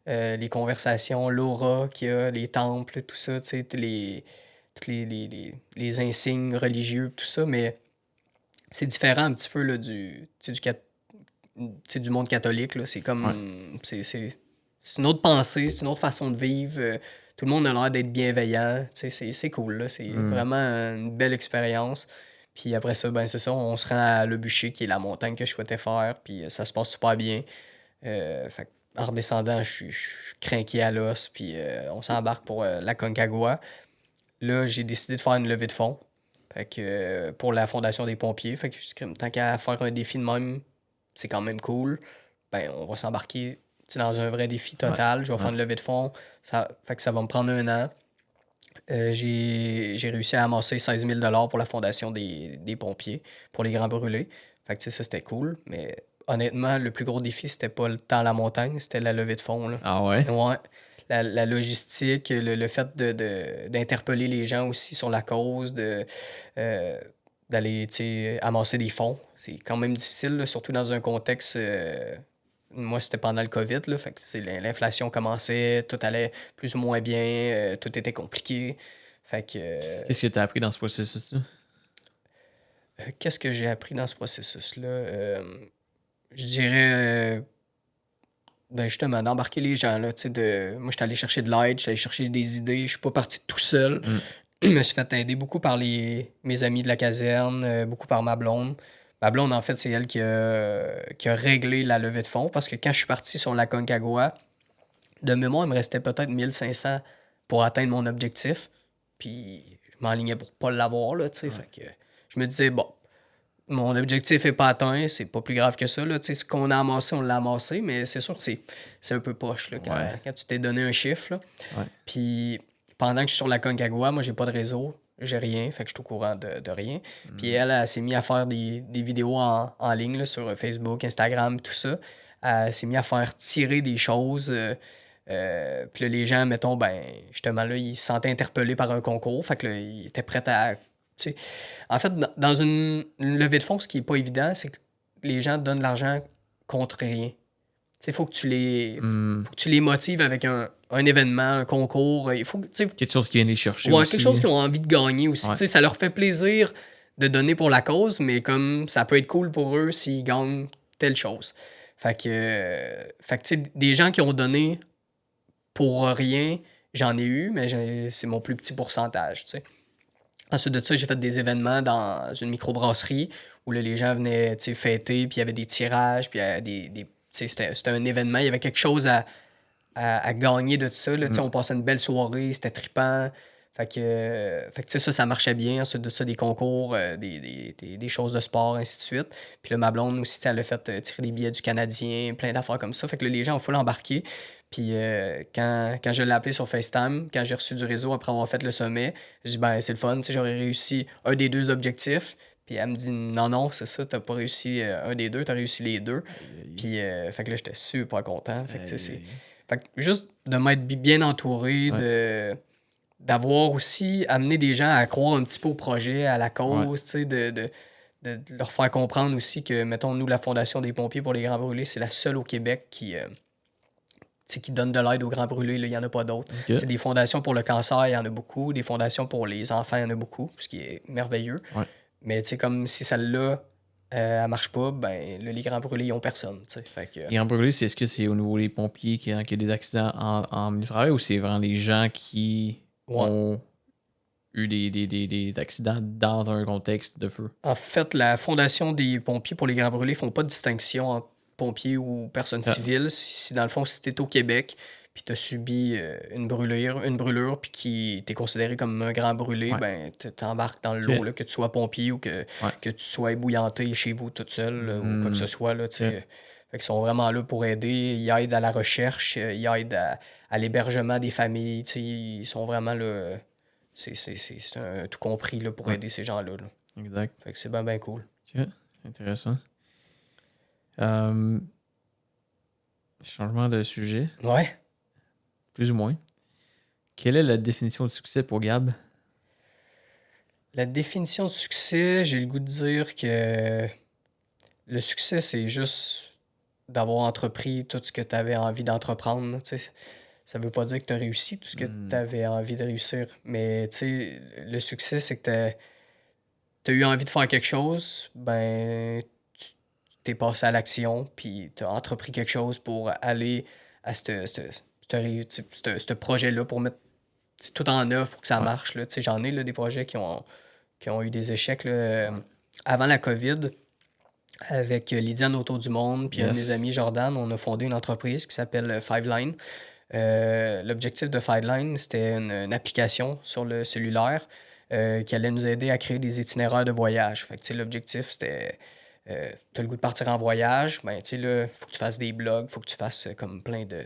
les conversations, l'aura qu'il y a, les temples, tout ça, tu sais, tous les insignes religieux, tout ça, mais c'est différent un petit peu là, du monde catholique. Là. C'est comme. C'est une autre pensée, c'est une autre façon de vivre. Tout le monde a l'air d'être bienveillant. C'est cool. Là. C'est vraiment une belle expérience. Puis après ça, ben c'est ça, on se rend à Le Bûcher, qui est la montagne que je souhaitais faire. Puis ça se passe super bien. Fait en redescendant, je suis craqué à l'os. Puis on s'embarque pour la Concagua. Là, j'ai décidé de faire une levée de fonds. Fait que pour la Fondation des pompiers. Fait que tant qu'à faire un défi de même, c'est quand même cool. Ben, on va s'embarquer dans un vrai défi total. Je vais faire une levée de fonds. Fait que ça va me prendre 1 an. J'ai réussi à amasser 16 000 pour la Fondation des pompiers, pour les grands brûlés. Fait que ça, c'était cool. Mais honnêtement, le plus gros défi, c'était pas le temps à la montagne, c'était la levée de fonds. Là. Ah ouais? Ouais. La logistique, le fait d'interpeller les gens aussi sur la cause, d'aller amasser des fonds. C'est quand même difficile, là, surtout dans un contexte. Moi, c'était pendant le COVID, là, fait que l'inflation commençait, tout allait plus ou moins bien, tout était compliqué. Fait que. Qu'est-ce que tu as appris dans ce processus-là? Qu'est-ce que j'ai appris dans ce processus-là? Je dirais. Ben justement, d'embarquer les gens. Là, moi, j'étais allé chercher de l'aide, j'étais allé chercher des idées, je suis pas parti tout seul. Je me suis fait aider beaucoup par mes amis de la caserne, beaucoup par ma blonde. Ma blonde, en fait, c'est elle qui a réglé la levée de fonds parce que quand je suis parti sur la Concagua, de mémoire, il me restait peut-être 1500 pour atteindre mon objectif. Puis je m'enlignais pour pas l'avoir, là, tu sais. Fait que je me disais, bon, mon objectif n'est pas atteint, c'est pas plus grave que ça, là. Tu sais, ce qu'on a amassé, on l'a amassé, mais c'est sûr que c'est un peu poche, là, quand tu t'es donné un chiffre, là. Ouais. Puis pendant que je suis sur la Concagua, moi, j'ai pas de réseau, j'ai rien, fait que je suis au courant de rien. Puis elle s'est mise à faire des vidéos en ligne, là, sur Facebook, Instagram, tout ça. Elle s'est mise à faire tirer des choses. Puis là, les gens, mettons, ben, justement, là, ils se sentaient interpellés par un concours. Fait que là, ils étaient prêts à. Tu sais, en fait, dans une levée de fonds, ce qui n'est pas évident, c'est que les gens te donnent de l'argent contre rien. Il faut que tu les motives avec un événement, un concours. Il faut, quelque chose qui vient les chercher ouais, aussi. quelque chose qu'ils ont envie de gagner aussi. Ouais. Ça leur fait plaisir de donner pour la cause, mais comme ça peut être cool pour eux s'ils gagnent telle chose. Fait que tu sais, des gens qui ont donné pour rien, j'en ai eu, mais c'est mon plus petit pourcentage, tu sais. Ensuite de ça, j'ai fait des événements dans une microbrasserie où là, les gens venaient fêter, puis il y avait des tirages, puis c'était un événement, il y avait quelque chose à gagner de tout ça. Là, on passait une belle soirée, c'était trippant. Fait que ça marchait bien. Ensuite de ça, des concours, des choses de sport, ainsi de suite. Puis là, ma blonde aussi, elle a fait tirer des billets du Canadien, plein d'affaires comme ça. Fait que là, les gens ont full embarqué. Puis quand je l'ai appelé sur FaceTime, quand j'ai reçu du réseau après avoir fait le sommet, j'ai dit, ben, c'est le fun, j'aurais réussi un des 2 objectifs. Puis elle me dit, non, c'est ça, t'as pas réussi un des 2, t'as réussi les 2. Puis fait que là, j'étais super content. Fait que fait que juste de m'être bien entouré, d'avoir aussi amené des gens à croire un petit peu au projet, à la cause, de leur faire comprendre aussi que, mettons, nous, la Fondation des pompiers pour les Grands Brûlés, c'est la seule au Québec qui donne de l'aide aux Grands Brûlés. Il n'y en a pas d'autres. Okay. Des fondations pour le cancer, il y en a beaucoup. Des fondations pour les enfants, il y en a beaucoup, ce qui est merveilleux. Ouais. Mais comme si celle-là, elle marche pas, ben là, les Grands Brûlés, ils n'ont personne. Fait que... Les Grands Brûlés, est-ce que c'est au niveau des pompiers qui a des accidents en milieu de travail ou c'est vraiment les gens qui ont eu des accidents dans un contexte de feu? En fait, la Fondation des pompiers pour les Grands Brûlés ne font pas de distinction entre pompiers ou personnes civiles. Si dans le fond, si tu es au Québec puis tu as subi une brûlure puis qui t'es considéré comme un grand brûlé, ben tu t'embarques dans le lot, là, que tu sois pompier ou que tu sois ébouillanté chez vous toute seule ou quoi que ce soit. Là, fait qu'ils sont vraiment là pour aider. Ils aident à la recherche, ils aident à l'hébergement des familles. Ils sont vraiment là. C'est un tout compris là, pour aider ces gens-là. Là. Exact. Fait que c'est bien cool. OK. Intéressant. Changement de sujet. Ouais. Plus ou moins. Quelle est la définition de succès pour Gab? La définition de succès, j'ai le goût de dire que le succès, c'est juste d'avoir entrepris tout ce que tu avais envie d'entreprendre. Tu sais. Ça veut pas dire que tu as réussi tout ce que tu avais envie de réussir. Mais tu sais, le succès, c'est que tu as eu envie de faire quelque chose, ben tu t'es passé à l'action, puis tu as entrepris quelque chose pour aller à ce projet-là, pour mettre tout en œuvre pour que ça Ouais. marche. Là. Tu sais, j'en ai là, des projets qui ont eu des échecs. Là, avant la COVID, avec Lydiane Autour du Monde, puis un de mes Yes. amis, Jordan, on a fondé une entreprise qui s'appelle Fiveline. L'objectif de Fiveline, c'était une application sur le cellulaire qui allait nous aider à créer des itinéraires de voyage. Fait que, tu sais, l'objectif, c'était tu as le goût de partir en voyage, ben, tu sais, là, faut que tu fasses des blogs, faut que tu fasses comme plein de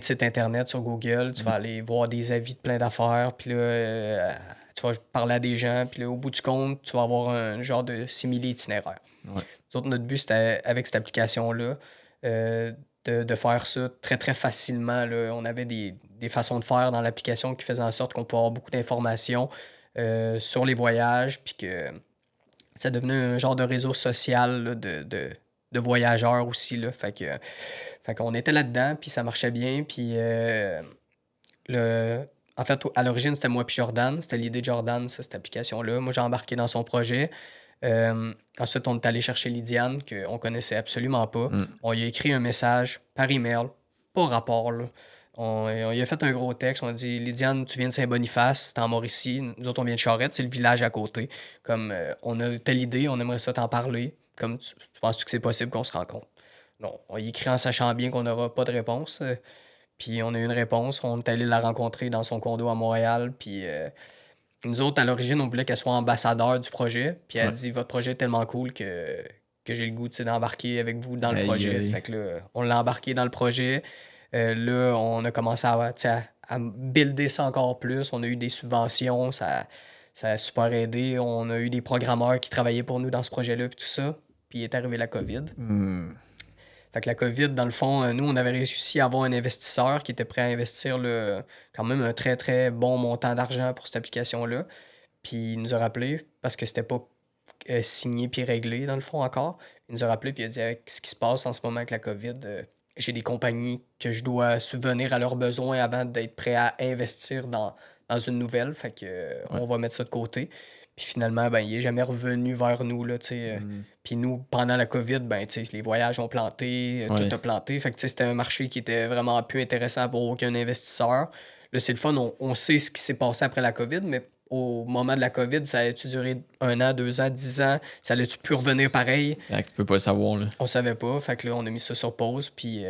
sites internet sur Google. Tu vas aller voir des avis de plein d'affaires, puis là, tu vas parler à des gens, puis là, au bout du compte, tu vas avoir un genre de simili-itinéraire. Ouais. Nous autres, notre but, c'était, avec cette application-là, de faire ça très, très facilement. Là. On avait des façons de faire dans l'application qui faisaient en sorte qu'on pouvait avoir beaucoup d'informations sur les voyages, puis que ça devenait un genre de réseau social là, de voyageurs aussi. Là. Fait qu'on était là-dedans, puis ça marchait bien. Puis en fait, à l'origine, c'était moi puis Jordan. C'était l'idée de Jordan, ça, cette application-là. Moi, j'ai embarqué dans son projet. Ensuite, on est allé chercher Lydiane, qu'on connaissait absolument pas. On lui a écrit un message par email, pas rapport. Là. On lui a fait un gros texte. On a dit Lydiane, tu viens de Saint-Boniface, c'est en Mauricie. Nous autres, on vient de Charette, c'est le village à côté. Comme on a telle idée, on aimerait ça t'en parler. Comme tu penses-tu que c'est possible qu'on se rencontre? Non, on y écrit en sachant bien qu'on n'aura pas de réponse. Puis on a eu une réponse. On est allé la rencontrer dans son condo à Montréal. Puis nous autres, à l'origine, on voulait qu'elle soit ambassadeur du projet. Puis elle a dit votre projet est tellement cool que j'ai le goût d'embarquer avec vous dans le projet. Fait que là, on l'a embarqué dans le projet. Là, on a commencé à builder ça encore plus. On a eu des subventions. Ça a super aidé. On a eu des programmeurs qui travaillaient pour nous dans ce projet-là. Puis tout ça. Puis est arrivé la COVID. Fait que la COVID, dans le fond, nous, on avait réussi à avoir un investisseur qui était prêt à investir quand même un très, très bon montant d'argent pour cette application-là. Puis il nous a rappelé, parce que c'était pas signé puis réglé, dans le fond, encore. Il nous a rappelé puis il a dit avec ce qui se passe en ce moment avec la COVID, j'ai des compagnies que je dois subvenir à leurs besoins avant d'être prêt à investir dans une nouvelle. Fait que on va mettre ça de côté. Puis finalement, ben, il est jamais revenu vers nous, là, tu sais. Puis nous, pendant la COVID, ben, tu sais, les voyages ont planté, tout a planté. Fait que, tu sais, c'était un marché qui était vraiment plus intéressant pour aucun investisseur. Là, c'est le fun, on sait ce qui s'est passé après la COVID, mais au moment de la COVID, ça a-tu duré 1 an, 2 ans, 10 ans? Ça allait-tu pu revenir pareil? Tu peux pas le savoir, là. On savait pas. Fait que là, on a mis ça sur pause. Puis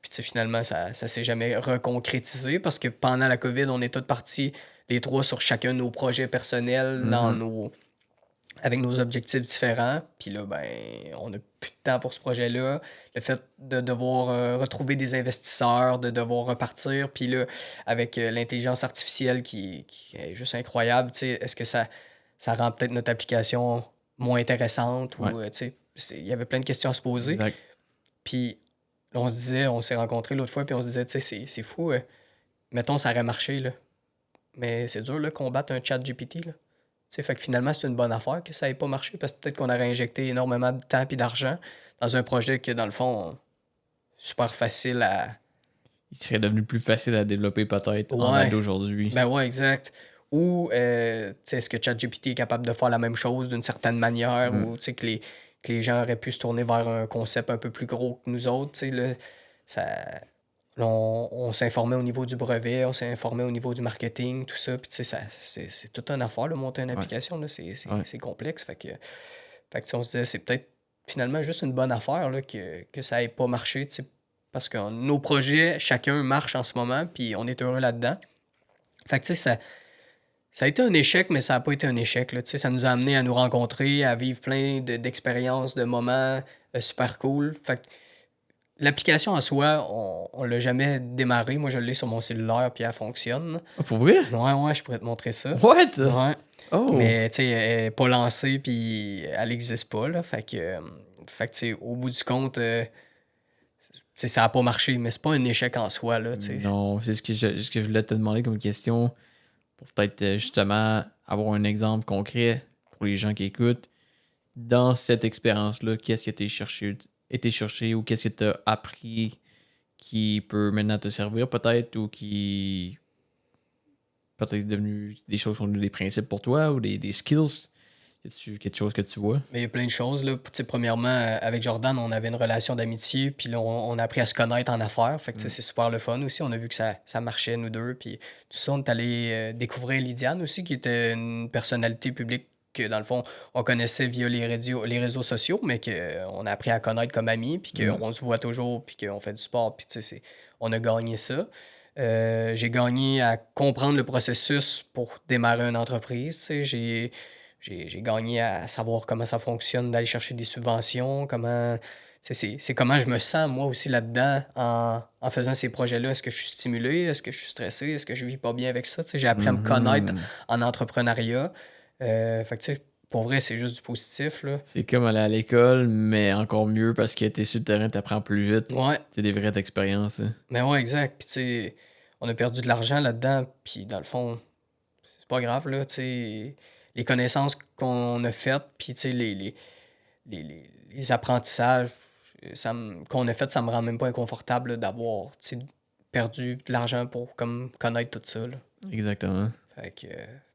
tu sais, finalement, ça s'est jamais reconcrétisé parce que pendant la COVID, on est tous partis, les trois, sur chacun de nos projets personnels, avec nos objectifs différents. Puis là, ben, on n'a plus de temps pour ce projet-là. Le fait de devoir retrouver des investisseurs, de devoir repartir. Puis là, avec l'intelligence artificielle qui est juste incroyable, tu sais, est-ce que ça rend peut-être notre application moins intéressante? Ou, tu sais, il y avait plein de questions à se poser. Exact. Puis là, on s'est rencontrés l'autre fois, puis on se disait, tu sais, c'est fou. Mettons, ça aurait marché, là. Mais c'est dur, là, combattre un chat GPT, là. T'sais, fait que finalement, c'est une bonne affaire que ça n'ait pas marché parce que peut-être qu'on aurait injecté énormément de temps et d'argent dans un projet que, dans le fond, super facile à. Il serait devenu plus facile à développer peut-être en date d'aujourd'hui. Ben ouais, exact. Ou est-ce que ChatGPT est capable de faire la même chose d'une certaine manière ou que les gens auraient pu se tourner vers un concept un peu plus gros que nous autres. Là, ça, là, on s'informait au niveau du brevet, on s'est informé au niveau du marketing, tout ça. Puis c'est toute une affaire, là, monter une application. Là, c'est complexe. Fait que on se disait, c'est peut-être finalement juste une bonne affaire là, que ça n'ait pas marché. Parce que nos projets, chacun marche en ce moment, puis on est heureux là-dedans. Fait que ça a été un échec, mais ça n'a pas été un échec. Là, ça nous a amené à nous rencontrer, à vivre plein d'expériences, de moments super cool. Fait que l'application en soi, on l'a jamais démarrée. Moi, je l'ai sur mon cellulaire, puis elle fonctionne. Ah, pour vrai? Ouais, je pourrais te montrer ça. What? Ouais. Oh! Mais, tu sais, elle n'est pas lancée, puis elle n'existe pas, là. Fait que tu sais, au bout du compte, ça n'a pas marché, mais c'est pas un échec en soi, là, tu sais. Non, c'est ce que je voulais te demander comme question pour peut-être justement avoir un exemple concret pour les gens qui écoutent. dans cette expérience-là, qu'est-ce que tu été cherché ou qu'est-ce que tu as appris qui peut maintenant te servir peut-être ou qui peut-être devenu des choses qui sont devenues des principes pour toi ou des skills? Y a-tu quelque chose que tu vois? Mais il y a plein de choses, là. Tu sais, premièrement, avec Jordan, on avait une relation d'amitié, puis là, on a appris à se connaître en affaires. Fait que, tu sais, c'est super le fun aussi. On a vu que ça marchait, nous deux. Puis tout ça, on est allé découvrir Lydiane aussi, qui était une personnalité publique que, dans le fond, on connaissait via les réseaux sociaux, mais qu'on a appris à connaître comme amis, puis qu'on se voit toujours, puis qu'on fait du sport. Puis, tu sais, on a gagné ça. J'ai gagné à comprendre le processus pour démarrer une entreprise. Tu sais, j'ai gagné à savoir comment ça fonctionne, d'aller chercher des subventions, comment. C'est comment je me sens, moi aussi, là-dedans, en faisant ces projets-là. Est-ce que je suis stimulé? Est-ce que je suis stressé? Est-ce que je vis pas bien avec ça? Tu sais, j'ai appris à me connaître en entrepreneuriat. Fait que, tu sais, pour vrai, c'est juste du positif, là. C'est comme aller à l'école, mais encore mieux parce que t'es sur le terrain, t'apprends plus vite. Ouais, C'est des vraies expériences. Hein. mais ouais, exact. Puis, tu sais, on a perdu de l'argent là-dedans, puis dans le fond, c'est pas grave, là, tu sais. Les connaissances qu'on a faites, puis, tu sais, les apprentissages qu'on a fait, ça me rend même pas inconfortable là, d'avoir tu sais, perdu de l'argent pour comme connaître tout ça. Là. Exactement. Fait que,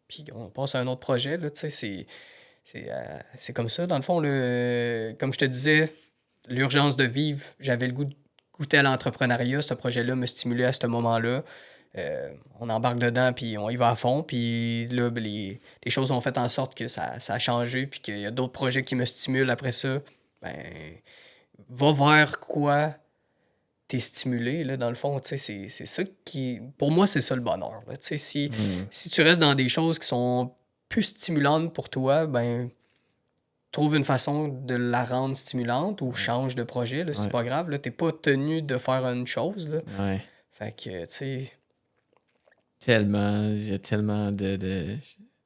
puis on passe à un autre projet, là, tu sais, c'est comme ça. Dans le fond, comme je te disais, l'urgence de vivre, j'avais le goût de goûter à l'entrepreneuriat. Ce projet-là me stimulait à ce moment-là. On embarque dedans, puis on y va à fond. Puis là, ben, les choses ont fait en sorte que ça a changé, puis qu'il y a d'autres projets qui me stimulent après ça. Ben, va vers quoi t'es stimulé, là, dans le fond. Tu sais, c'est ça qui. Pour moi, c'est ça le bonheur. Là. Tu sais, si tu restes dans des choses qui sont plus stimulantes pour toi, ben trouve une façon de la rendre stimulante ou change de projet. Là, c'est Ouais. pas grave. Là, t'es pas tenu de faire une chose. Là. Ouais. Fait que, tu sais, Tellement. Il y a tellement de...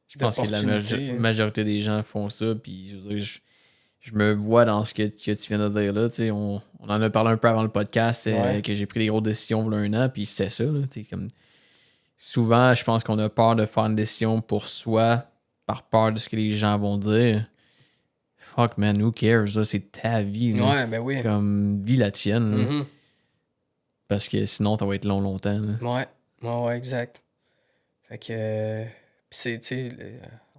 Je pense que la d'opportunités. majorité des gens font ça. Puis je veux dire, je me vois dans ce que tu viens de dire là. Tu sais, on en a parlé un peu avant le podcast Ouais. que j'ai pris des grosses décisions il y a un an. Puis c'est ça. Là, tu sais, comme... Souvent, je pense qu'on a peur de faire une décision pour soi par peur de ce que les gens vont dire. Fuck man, who cares? Là, c'est ta vie. Là. Ouais, ben oui. Comme vis la tienne. Là. Mhm. Parce que sinon, ça va être longtemps. Là. Ouais. Ouais, exact. Fait que, pis c'est, tu sais,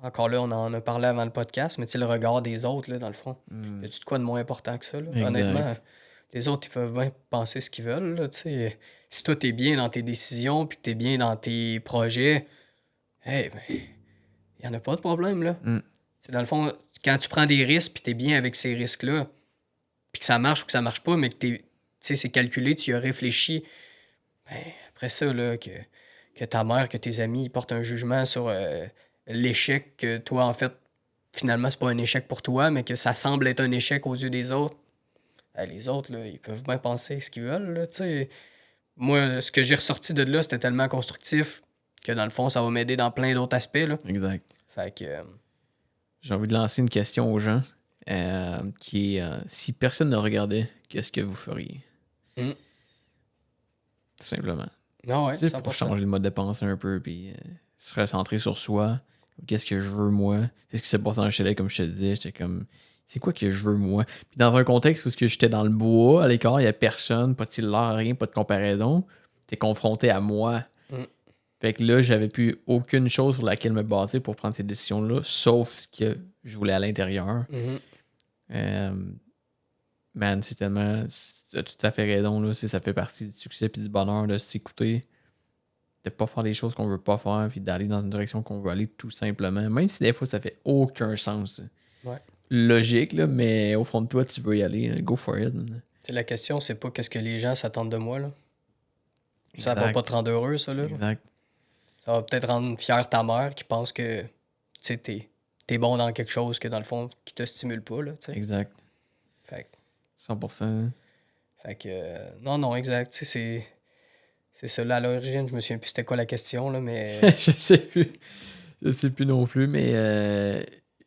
encore là, on en a parlé avant le podcast, mais tu sais, le regard des autres, là, dans le fond. Y a-tu de quoi de moins important que ça, là? Exact. Honnêtement, les autres, ils peuvent bien penser ce qu'ils veulent, là, tu sais. Si toi, t'es bien dans tes décisions, puis que t'es bien dans tes projets, hey, ben, y en a pas de problème, là. C'est dans le fond, quand tu prends des risques, puis t'es bien avec ces risques-là, puis que ça marche ou que ça marche pas, mais que tu sais, c'est calculé, tu y as réfléchi, ben, après ça, là, que ta mère, que tes amis ils portent un jugement sur l'échec, que toi, en fait, finalement, c'est pas un échec pour toi, mais que ça semble être un échec aux yeux des autres. Les autres, là, ils peuvent bien penser ce qu'ils veulent, là, tu sais. Moi, ce que j'ai ressorti de là, c'était tellement constructif que, dans le fond, ça va m'aider dans plein d'autres aspects, là. Exact. Fait que, J'ai envie de lancer une question aux gens qui est si personne ne regardait, qu'est-ce que vous feriez? Mm. Tout simplement. non, ouais, C'est pour 100%. changer le mode de pensée un peu puis se recentrer sur soi. Qu'est-ce que je veux moi? C'est ce qui s'est passé dans le chalet, comme je te disais. J'étais comme, c'est quoi que je veux moi? Puis dans un contexte où j'étais dans le bois, à l'écart, il n'y a personne, pas de cellulaire, rien, pas de comparaison. T'es confronté à moi. Mm. Fait que là, j'avais plus aucune chose sur laquelle me bâtir pour prendre ces décisions-là, sauf ce que je voulais à l'intérieur. Mhm. Man, c'est tellement. Tu as tout à fait raison, là. Ça fait partie du succès et du bonheur de s'écouter. De pas faire les choses qu'on veut pas faire, puis d'aller dans une direction qu'on veut aller tout simplement. Même si des fois, ça fait aucun sens. Ouais. Logique, là, mais au fond de toi, tu veux y aller. Go for it. T'sais, la question, c'est pas qu'est-ce que les gens s'attendent de moi, là. Ça va Exact. pas te rendre heureux, ça, là. Exact. Ça va peut-être rendre fier ta mère qui pense que, tu sais, t'es bon dans quelque chose que, dans le fond, qui te stimule pas, là, tu sais. Exact. Fait, 100%. fait que, non, exact. Tu sais, c'est ça, là, à l'origine. Je me souviens plus c'était quoi la question, là, mais... Je sais plus. Je sais plus non plus, mais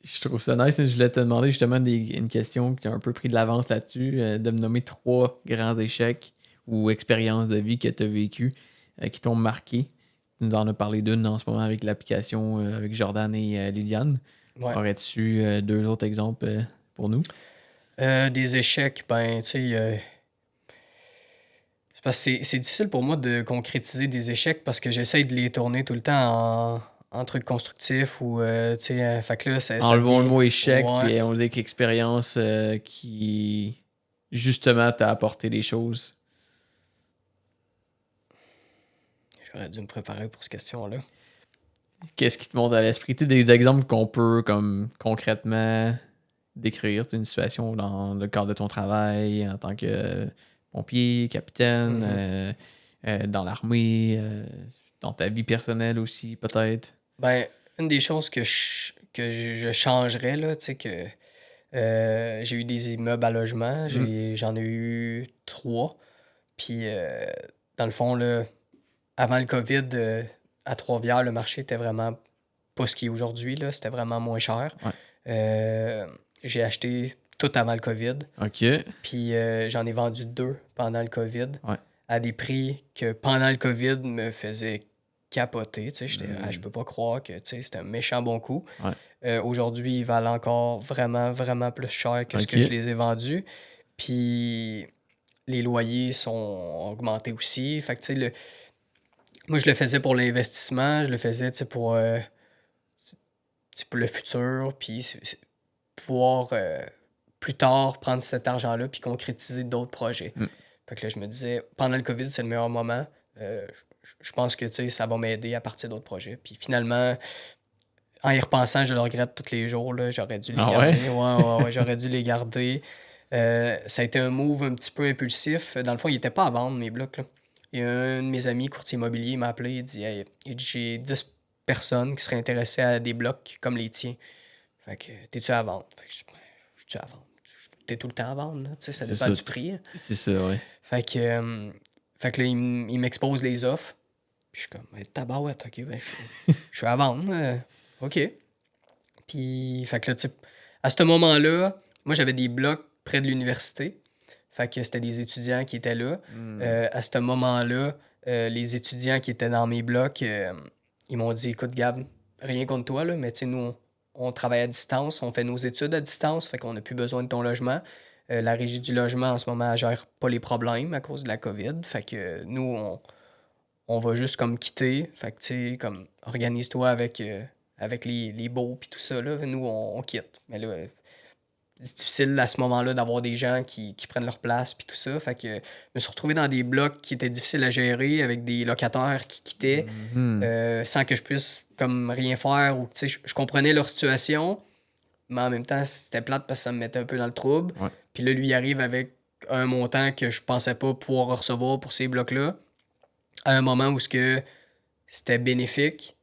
je trouve ça nice. Je voulais te demander justement une question qui a un peu pris de l'avance là-dessus, de me nommer 3 grands échecs ou expériences de vie que tu as vécues qui t'ont marqué. Tu nous en as parlé d'une en ce moment avec l'application avec Jordan et Lydiane. Ouais. Aurais-tu 2 autres exemples pour nous? Des échecs, ben, tu sais, c'est parce que c'est difficile pour moi de concrétiser des échecs parce que j'essaye de les tourner tout le temps en trucs constructifs ou, tu sais, fait que là, ça Enlevons le devient. mot échec, Ouais, puis on dit qu'expérience qui, justement, t'a apporté des choses. j'aurais dû me préparer pour cette question-là. Qu'est-ce qui te monte à l'esprit? Tu sais, des exemples qu'on peut, comme, concrètement décrire. Tu sais, une situation dans le cadre de ton travail, en tant que pompier, capitaine, Mhm. dans l'armée, dans ta vie personnelle aussi, peut-être. Ben, une des choses que je changerais, là, tu sais, que j'ai eu des immeubles à logement, Mm. j'en ai eu 3. Puis, dans le fond, là, avant le COVID, à Trois-Rivières, le marché était vraiment pas ce qu'il est aujourd'hui, là. C'était vraiment moins cher. Ouais. Euh, j'ai acheté tout avant le COVID. OK. Puis j'en ai vendu 2 pendant le COVID Ouais. à des prix que pendant le COVID me faisaient capoter. Tu sais, j'étais, je peux pas croire que tu sais, c'était un méchant bon coup. Ouais. Aujourd'hui, ils valent encore vraiment, vraiment plus cher que ce que je OK. les ai vendus. Puis les loyers sont augmentés aussi. Fait que, tu sais, moi, je le faisais pour l'investissement, je le faisais, tu sais, pour le futur, puis pouvoir plus tard prendre cet argent-là puis concrétiser d'autres projets. Mm. Fait que là, je me disais, pendant le COVID, c'est le meilleur moment. Je pense que, tu sais, ça va m'aider à partir d'autres projets. Puis finalement, en y repensant, je le regrette tous les jours, là. J'aurais dû les Ah ouais? garder. Ouais, j'aurais dû les garder. Ça a été un move un petit peu impulsif. Dans le fond, il n'était pas à vendre, mes blocs, là. Et un de mes amis courtier immobilier il m'a appelé, il dit, hey, j'ai 10 personnes qui seraient intéressées à des blocs comme les tiens. Fait que, t'es-tu à vendre? Fait que je suis à vendre. T'es tout le temps à vendre, là. Tu sais, ça C'est dépend ça. du prix, hein. C'est ça, ouais. Fait que là, il m'expose les offres. Puis je suis comme, hey, tabarouette, ok, ben, je suis à vendre. Ok. Puis, fait que là, tu sais, à ce moment-là, moi, j'avais des blocs près de l'université. Fait que c'était des étudiants qui étaient là. À ce moment-là, les étudiants qui étaient dans mes blocs, ils m'ont dit, écoute, Gab, rien contre toi, là, mais tu sais, nous, on travaille à distance, on fait nos études à distance, fait qu'on n'a plus besoin de ton logement. La régie du logement, en ce moment, elle gère pas les problèmes à cause de la COVID. Fait que nous, on va juste comme quitter. Fait que, tu sais, comme, organise-toi avec les beaux puis tout ça, là. Nous, on quitte. Mais là, c'est difficile à ce moment-là d'avoir des gens qui prennent leur place puis tout ça. Fait que je me suis retrouvé dans des blocs qui étaient difficiles à gérer avec des locataires qui quittaient sans que je puisse comme rien faire ou, tu sais, je comprenais leur situation, mais en même temps, c'était plate parce que ça me mettait un peu dans le trouble. Ouais. Puis là, lui, il arrive avec un montant que je pensais pas pouvoir recevoir pour ces blocs-là à un moment où c'était bénéfique.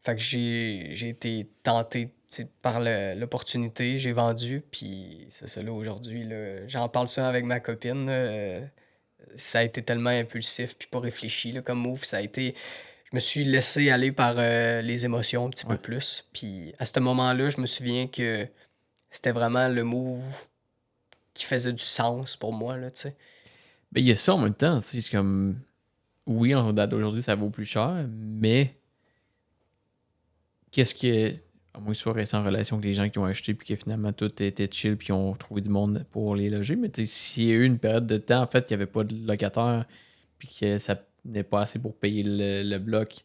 Fait que j'ai été tenté tu sais, par l'opportunité, j'ai vendu, puis c'est ça là aujourd'hui. Là, j'en parle ça avec ma copine. Là, ça a été tellement impulsif puis pas réfléchi là, comme move. Ça a été. Je me suis laissé aller par les émotions un petit peu Ouais. plus. Puis à ce moment-là, je me souviens que c'était vraiment le move qui faisait du sens pour moi, là, tu sais. Ben, il y a ça en même temps, tu sais, c'est comme... Oui, en date d'aujourd'hui, ça vaut plus cher, mais qu'est-ce que... À moins que tu sois resté en relation avec les gens qui ont acheté puis que finalement tout était chill puis qu'ils ont trouvé du monde pour les loger, mais tu sais, s'il y a eu une période de temps, en fait, il n'y avait pas de locataire puis que ça n'est pas assez pour payer le bloc,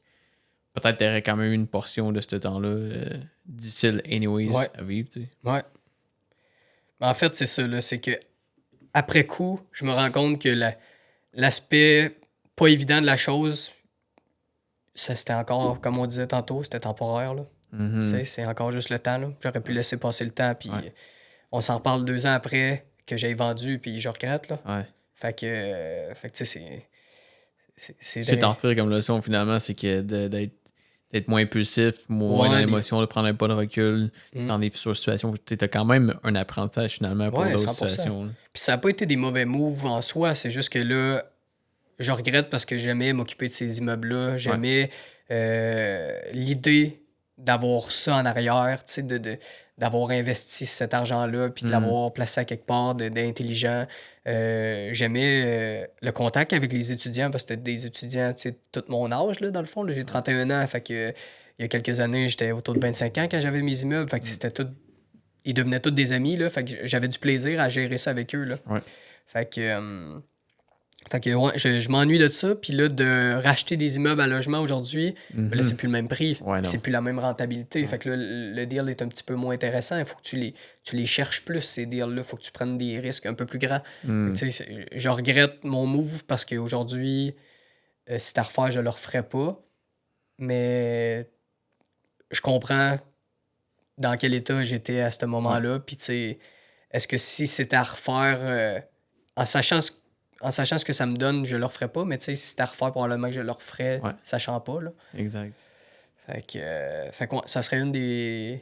peut-être tu aurais quand même eu une portion de ce temps-là difficile anyways Ouais. à vivre, tu sais. Ouais. En fait, c'est ça, là, c'est que après coup, je me rends compte que l'aspect pas évident de la chose, ça c'était encore, comme on disait tantôt, c'était temporaire, là. Tu sais, c'est encore juste le temps, là. J'aurais pu laisser passer le temps, puis Ouais. on s'en reparle 2 ans après que j'ai vendu, puis je regrette, là. Ouais. Fait que tu sais, c'est Ce que t'en retires comme leçon finalement, c'est que d'être moins impulsif, moins dans Ouais, l'émotion, de prendre un pas de recul dans des situations. Tu as quand même un apprentissage finalement pour Ouais, d'autres 100%. situations. Là. Puis ça n'a pas été des mauvais moves en soi, c'est juste que là, je regrette parce que j'aimais m'occuper de ces immeubles-là. Ouais. J'aimais l'idée d'avoir ça en arrière, tu sais, d'avoir investi cet argent-là, puis de l'avoir placé à quelque part d'intelligent. J'aimais le contact avec les étudiants, parce que c'était des étudiants, tu sais, tout mon âge, là, dans le fond. Là, j'ai 31 ans, fait que il y a quelques années, j'étais autour de 25 ans quand j'avais mes immeubles, fait que c'était tout... Ils devenaient tous des amis, là, fait que j'avais du plaisir à gérer ça avec eux, là. Ouais. Fait que ouais, je m'ennuie de ça. Puis là, de racheter des immeubles à logement aujourd'hui, ben là, c'est plus le même prix. Ouais, non. C'est plus la même rentabilité. Fait que là, le deal est un petit peu moins intéressant. Il faut que tu les cherches plus, ces deals-là. Il faut que tu prennes des risques un peu plus grands. Fait que, tu sais, je regrette mon move parce qu'aujourd'hui, si c'était à refaire, je le referais pas. Mais je comprends dans quel état j'étais à ce moment-là. Puis, tu sais, est-ce que si c'était à refaire, en sachant ce que ça me donne, je le referais pas, mais tu sais, si c'était à refaire, probablement que je le referais, sachant pas, là. Exact. Fait que ouais, ça serait une des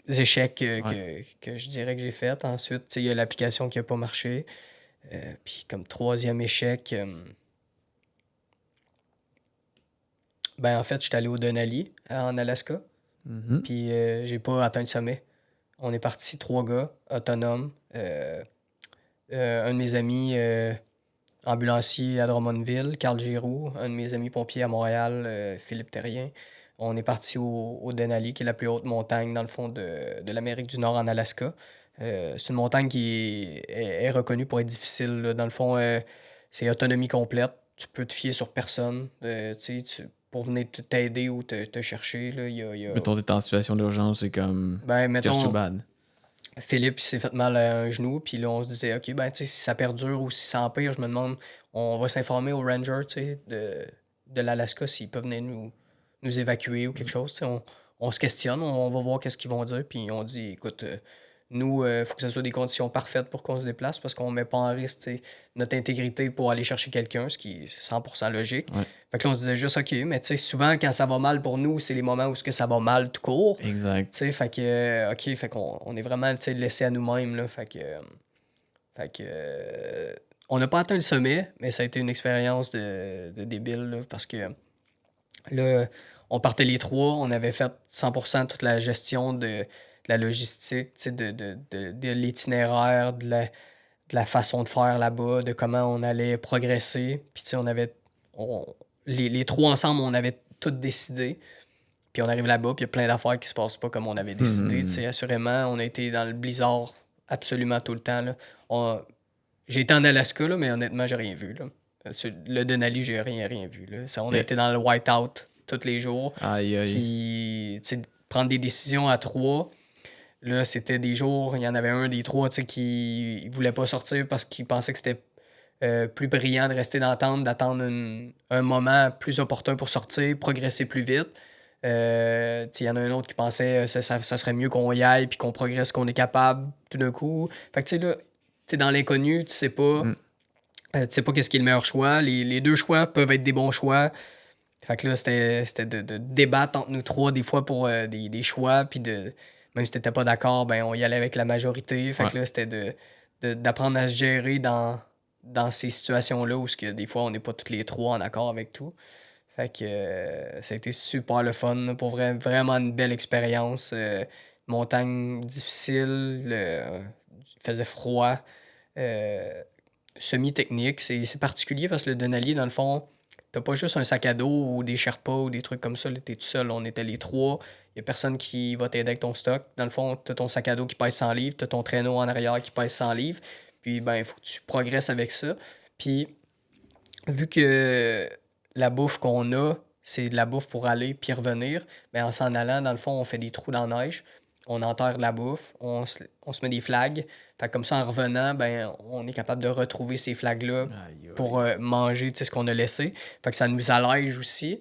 échecs que je dirais que j'ai fait. Ensuite, tu sais, il y a l'application qui a pas marché. Puis comme troisième échec, ben en fait, je suis allé au Denali, en Alaska. Puis j'ai pas atteint le sommet. On est parti 3 gars, autonomes. Un de mes amis ambulancier à Drummondville, Carl Giroux, un de mes amis pompiers à Montréal, Philippe Terrien. On est parti au Denali, qui est la plus haute montagne, dans le fond, de l'Amérique du Nord en Alaska. C'est une montagne qui est reconnue pour être difficile, là. Dans le fond, c'est autonomie complète. Tu peux te fier sur personne. Tu sais, pour venir t'aider ou te chercher, là, il y a... Mettons, t'es en situation d'urgence, c'est comme. Ben, Just too mettons, bad. Philippe s'est fait mal à un genou, puis là, on se disait, OK, ben, tu sais, si ça perdure ou si ça empire, je me demande, on va s'informer aux rangers, tu sais, de l'Alaska s'ils peuvent venir nous évacuer ou quelque chose. Tu sais, on se questionne, on va voir qu'est-ce qu'ils vont dire, puis on dit, écoute, nous, il faut que ce soit des conditions parfaites pour qu'on se déplace parce qu'on met pas en risque, tu sais, notre intégrité pour aller chercher quelqu'un, ce qui est 100% logique. Ouais. Fait que là, on se disait juste, OK, mais tu sais, souvent, quand ça va mal pour nous, c'est les moments où ce que ça va mal tout court. Exact. Tu sais, fait que, OK, fait qu'on on est vraiment, tu sais, laissé à nous-mêmes, là. On n'a pas atteint le sommet, mais ça a été une expérience de débile, là, parce que là, on partait les trois, on avait fait 100% toute la gestion de la logistique, tu sais, de l'itinéraire, de la façon de faire là-bas, de comment on allait progresser. Puis, tu sais, les trois ensemble, on avait tout décidé. Puis on arrive là-bas, puis il y a plein d'affaires qui se passent pas comme on avait décidé. Tu sais, assurément, on a été dans le blizzard absolument tout le temps, là. J'ai été en Alaska, là, mais honnêtement, j'ai rien vu, là. Sur le Denali, j'ai rien vu, là. On a été dans le whiteout tous les jours. Aïe, aïe. Puis, tu sais, prendre des décisions à trois. Là, c'était des jours, il y en avait un des trois, tu sais, qui voulait pas sortir parce qu'il pensait que c'était plus brillant de rester dans la tente, d'attendre un moment plus opportun pour sortir, progresser plus vite. Il y en a un autre qui pensait ça serait mieux qu'on y aille puis qu'on progresse, qu'on est capable tout d'un coup. Fait que tu sais, là, t'es dans l'inconnu, tu sais pas. Tu sais pas qu'est-ce qui est le meilleur choix. Les deux choix peuvent être des bons choix. Fait que là, c'était de débattre entre nous trois des fois pour des choix, puis même si t'étais pas d'accord, ben on y allait avec la majorité. Fait que là, c'était d'apprendre à se gérer dans ces situations-là où que, des fois, on n'est pas tous les trois en accord avec tout. Fait que ça a été super le fun, là, pour vraiment une belle expérience. Montagne difficile, il faisait froid, semi-technique. C'est particulier parce que le Denali, dans le fond, t'as pas juste un sac à dos ou des Sherpas ou des trucs comme ça. T'es tout seul, on était les trois. Il y a personne qui va t'aider avec ton stock. Dans le fond, t'as ton sac à dos qui pèse 100 livres, t'as ton traîneau en arrière qui pèse 100 livres. Puis, ben, il faut que tu progresses avec ça. Puis, vu que la bouffe qu'on a, c'est de la bouffe pour aller puis revenir, ben en s'en allant, dans le fond, on fait des trous dans la neige, on enterre de la bouffe, on se met des flags. Fait que comme ça, en revenant, ben on est capable de retrouver ces flags-là pour manger, tu sais, ce qu'on a laissé. Fait que ça nous allège aussi.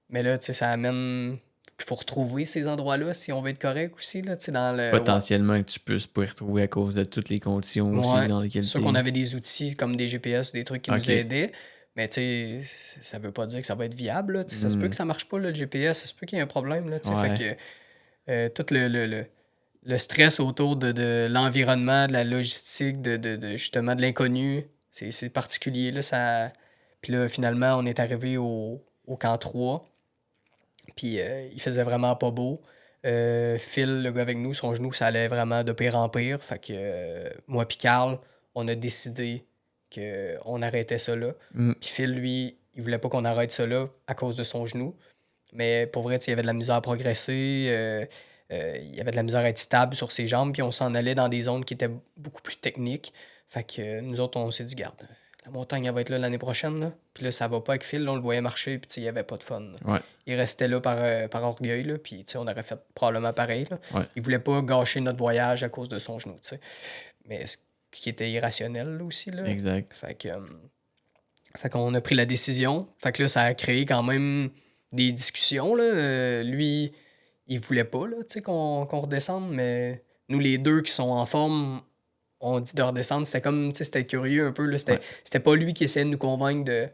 Mais là, tu sais, ça amène... Il faut retrouver ces endroits-là si on veut être correct aussi, là, tu sais, dans le... Potentiellement que tu puisses pas y retrouver à cause de toutes les conditions aussi dans lesquelles c'est sûr qu'on avait des outils comme des GPS ou des trucs qui nous aidaient. Mais tu sais, ça veut pas dire que ça va être viable, là. Ça se peut que ça marche pas, là, le GPS. Ça se peut qu'il y ait un problème, là, tu sais. Fait que tout le stress autour de l'environnement, de la logistique, justement de l'inconnu, c'est particulier, là. Puis là, finalement, on est arrivé au camp 3. Puis il faisait vraiment pas beau. Phil, le gars avec nous, son genou, ça allait vraiment de pire en pire. Fait que moi puis Carl, on a décidé qu'on arrêtait ça là. Mm. Puis Phil, lui, il voulait pas qu'on arrête ça là à cause de son genou. Mais pour vrai, tu sais, il y avait de la misère à progresser. Il y avait de la misère à être stable sur ses jambes. Puis on s'en allait dans des zones qui étaient beaucoup plus techniques. Fait que nous autres, on s'est dit, garde, la montagne, elle va être là l'année prochaine. Là. Puis là, ça va pas avec Phil. Là, on le voyait marcher. Puis tu sais, il y avait pas de fun. Là. Ouais. Il restait là par orgueil. Là, puis tu sais, on aurait fait probablement pareil. Là. Ouais. Il voulait pas gâcher notre voyage à cause de son genou. Tu sais. Mais ce qui était irrationnel là, aussi. Là. Exact. Fait qu'on a pris la décision. Fait que là, ça a créé quand même des discussions. Là. Lui, il voulait pas là, qu'on redescende, mais nous, les deux qui sont en forme, on dit de redescendre. C'était comme, c'était curieux un peu. Là. C'était pas lui qui essayait de nous convaincre de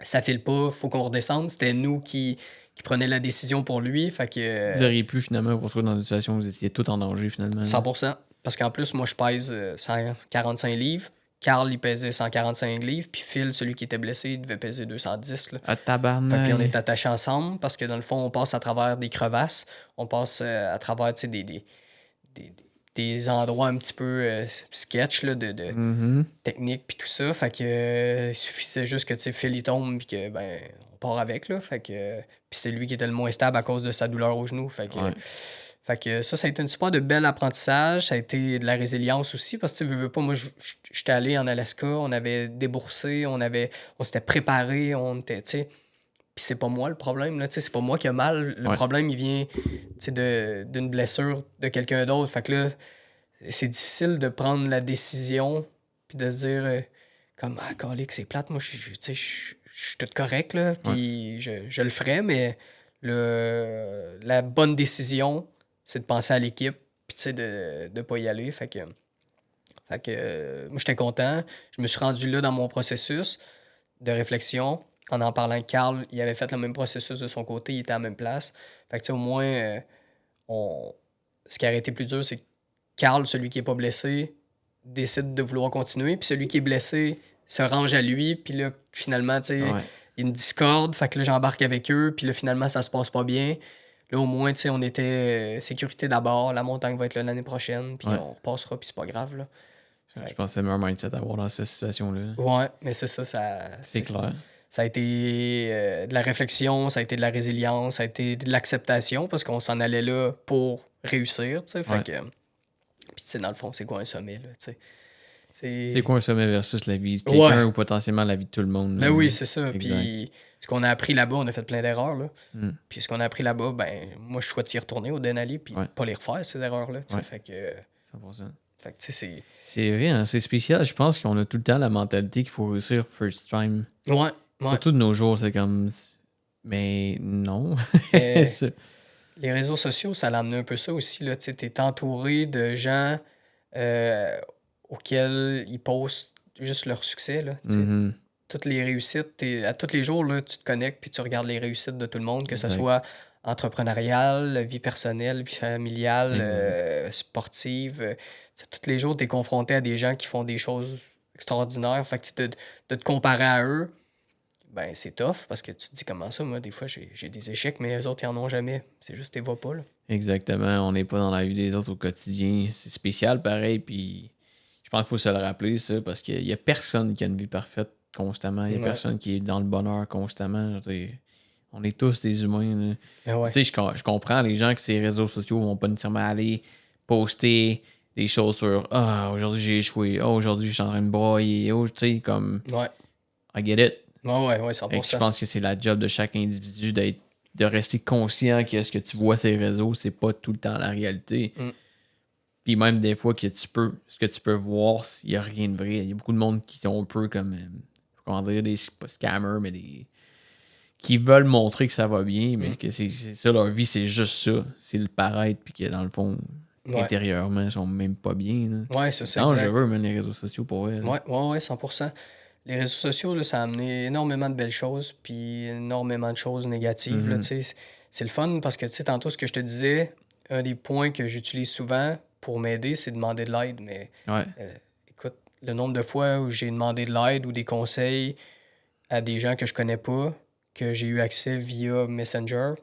ça file pas, faut qu'on redescende. C'était nous qui prenait la décision pour lui. Fait que, Vous auriez pu finalement vous retrouver dans une situation où vous étiez tout en danger finalement. 100%. Parce qu'en plus, moi, je pèse 145 livres. Carl, il pesait 145 livres. Puis Phil, celui qui était blessé, il devait peser 210. Là. Ah, Fait tabarnak. que, on est attachés ensemble parce que dans le fond, on passe à travers des crevasses. On passe à travers des endroits un petit peu sketch là, de Mhm. technique puis tout ça. Fait que il suffisait juste que Phil il tombe puis que ben on part avec là. Fait que puis c'est lui qui était le moins stable à cause de sa douleur au genou. Ouais. Fait que ça a été une super de bel apprentissage. Ça a été de la résilience aussi parce que tu veux pas, moi j'étais allé en Alaska, on avait déboursé, on s'était préparé, on était, tu sais. Puis c'est pas moi le problème, là, tu sais, c'est pas moi qui a mal. Le Ouais. problème, il vient, tu sais, d'une blessure de quelqu'un d'autre. Fait que là, c'est difficile de prendre la décision puis de se dire comme calique, c'est plate, moi tu sais, je suis tout correct là, puis je le ferais, mais la bonne décision, c'est de penser à l'équipe puis tu sais de pas y aller. Fait que moi j'étais content, je me suis rendu là dans mon processus de réflexion. En parlant avec Carl, il avait fait le même processus de son côté, il était à la même place. Fait que tu sais, au moins ce qui aurait été plus dur, c'est que Carl, celui qui est pas blessé, décide de vouloir continuer, puis celui qui est blessé se range à lui, puis là, finalement, tu sais, il y a une discorde, fait que là, j'embarque avec eux, puis là, finalement, ça se passe pas bien. Là, au moins, tu sais, on était sécurité d'abord, la montagne va être là l'année prochaine, puis on repassera, puis c'est pas grave, là. Je pense que c'est le meilleur mindset à avoir dans cette situation-là. Ouais, mais c'est ça, c'est clair. Ça a été de la réflexion, ça a été de la résilience, ça a été de l'acceptation, parce qu'on s'en allait là pour réussir, tu sais, fait que... Puis, tu sais, dans le fond, c'est quoi un sommet, là, tu sais? C'est quoi un sommet versus la vie de quelqu'un ou potentiellement la vie de tout le monde? Ben oui, c'est ça. Puis ce qu'on a appris là-bas, on a fait plein d'erreurs. Là. Puis ce qu'on a appris là-bas, ben moi, je souhaite y retourner au Denali puis pas les refaire, ces erreurs-là. Fait que... 100%. Fait que, tu sais, c'est vrai, hein, c'est spécial. Je pense qu'on a tout le temps la mentalité qu'il faut réussir first time. Ouais. Surtout de nos jours, c'est comme... Mais non. Les réseaux sociaux, ça l'a amené un peu ça aussi. Tu es entouré de gens auxquels ils postent juste leur succès. Là, toutes les réussites, à tous les jours, là, tu te connectes puis tu regardes les réussites de tout le monde, que ce soit entrepreneuriale, vie personnelle, vie familiale, sportive. Tous les jours, tu es confronté à des gens qui font des choses extraordinaires. Fait que de te comparer à eux, ben c'est tough parce que tu te dis comment ça, moi, des fois, j'ai des échecs, mais eux autres, ils en ont jamais. C'est juste, ils ne pas, là. Exactement. On n'est pas dans la vie des autres au quotidien. C'est spécial, pareil, puis je pense qu'il faut se le rappeler, ça, parce qu'il n'y a personne qui a une vie parfaite constamment. Il n'y a personne qui est dans le bonheur constamment. On est tous des humains. Tu sais, je comprends les gens que ces réseaux sociaux vont pas nécessairement aller poster des choses sur aujourd'hui j'ai échoué, aujourd'hui je suis en train de broyer, tu sais, comme I get it. Ouais, 100%. Je pense que c'est la job de chaque individu de rester conscient que ce que tu vois sur les réseaux, c'est pas tout le temps la réalité. Puis même des fois que ce que tu peux voir, il n'y a rien de vrai. Il y a beaucoup de monde qui sont un peu comme comment dire, pas scammers, mais qui veulent montrer que ça va bien, mais que c'est ça, leur vie, c'est juste ça. C'est le paraître, puis que dans le fond, intérieurement, ils sont même pas bien. Là. Ouais, c'est ça. Non, je veux, les réseaux sociaux pour eux. Ouais, 100%. Les réseaux sociaux, là, ça a amené énormément de belles choses, puis énormément de choses négatives. Là, c'est le fun parce que, tantôt, ce que je te disais, un des points que j'utilise souvent pour m'aider, c'est demander de l'aide. Mais écoute, le nombre de fois où j'ai demandé de l'aide ou des conseils à des gens que je connais pas, que j'ai eu accès via Messenger,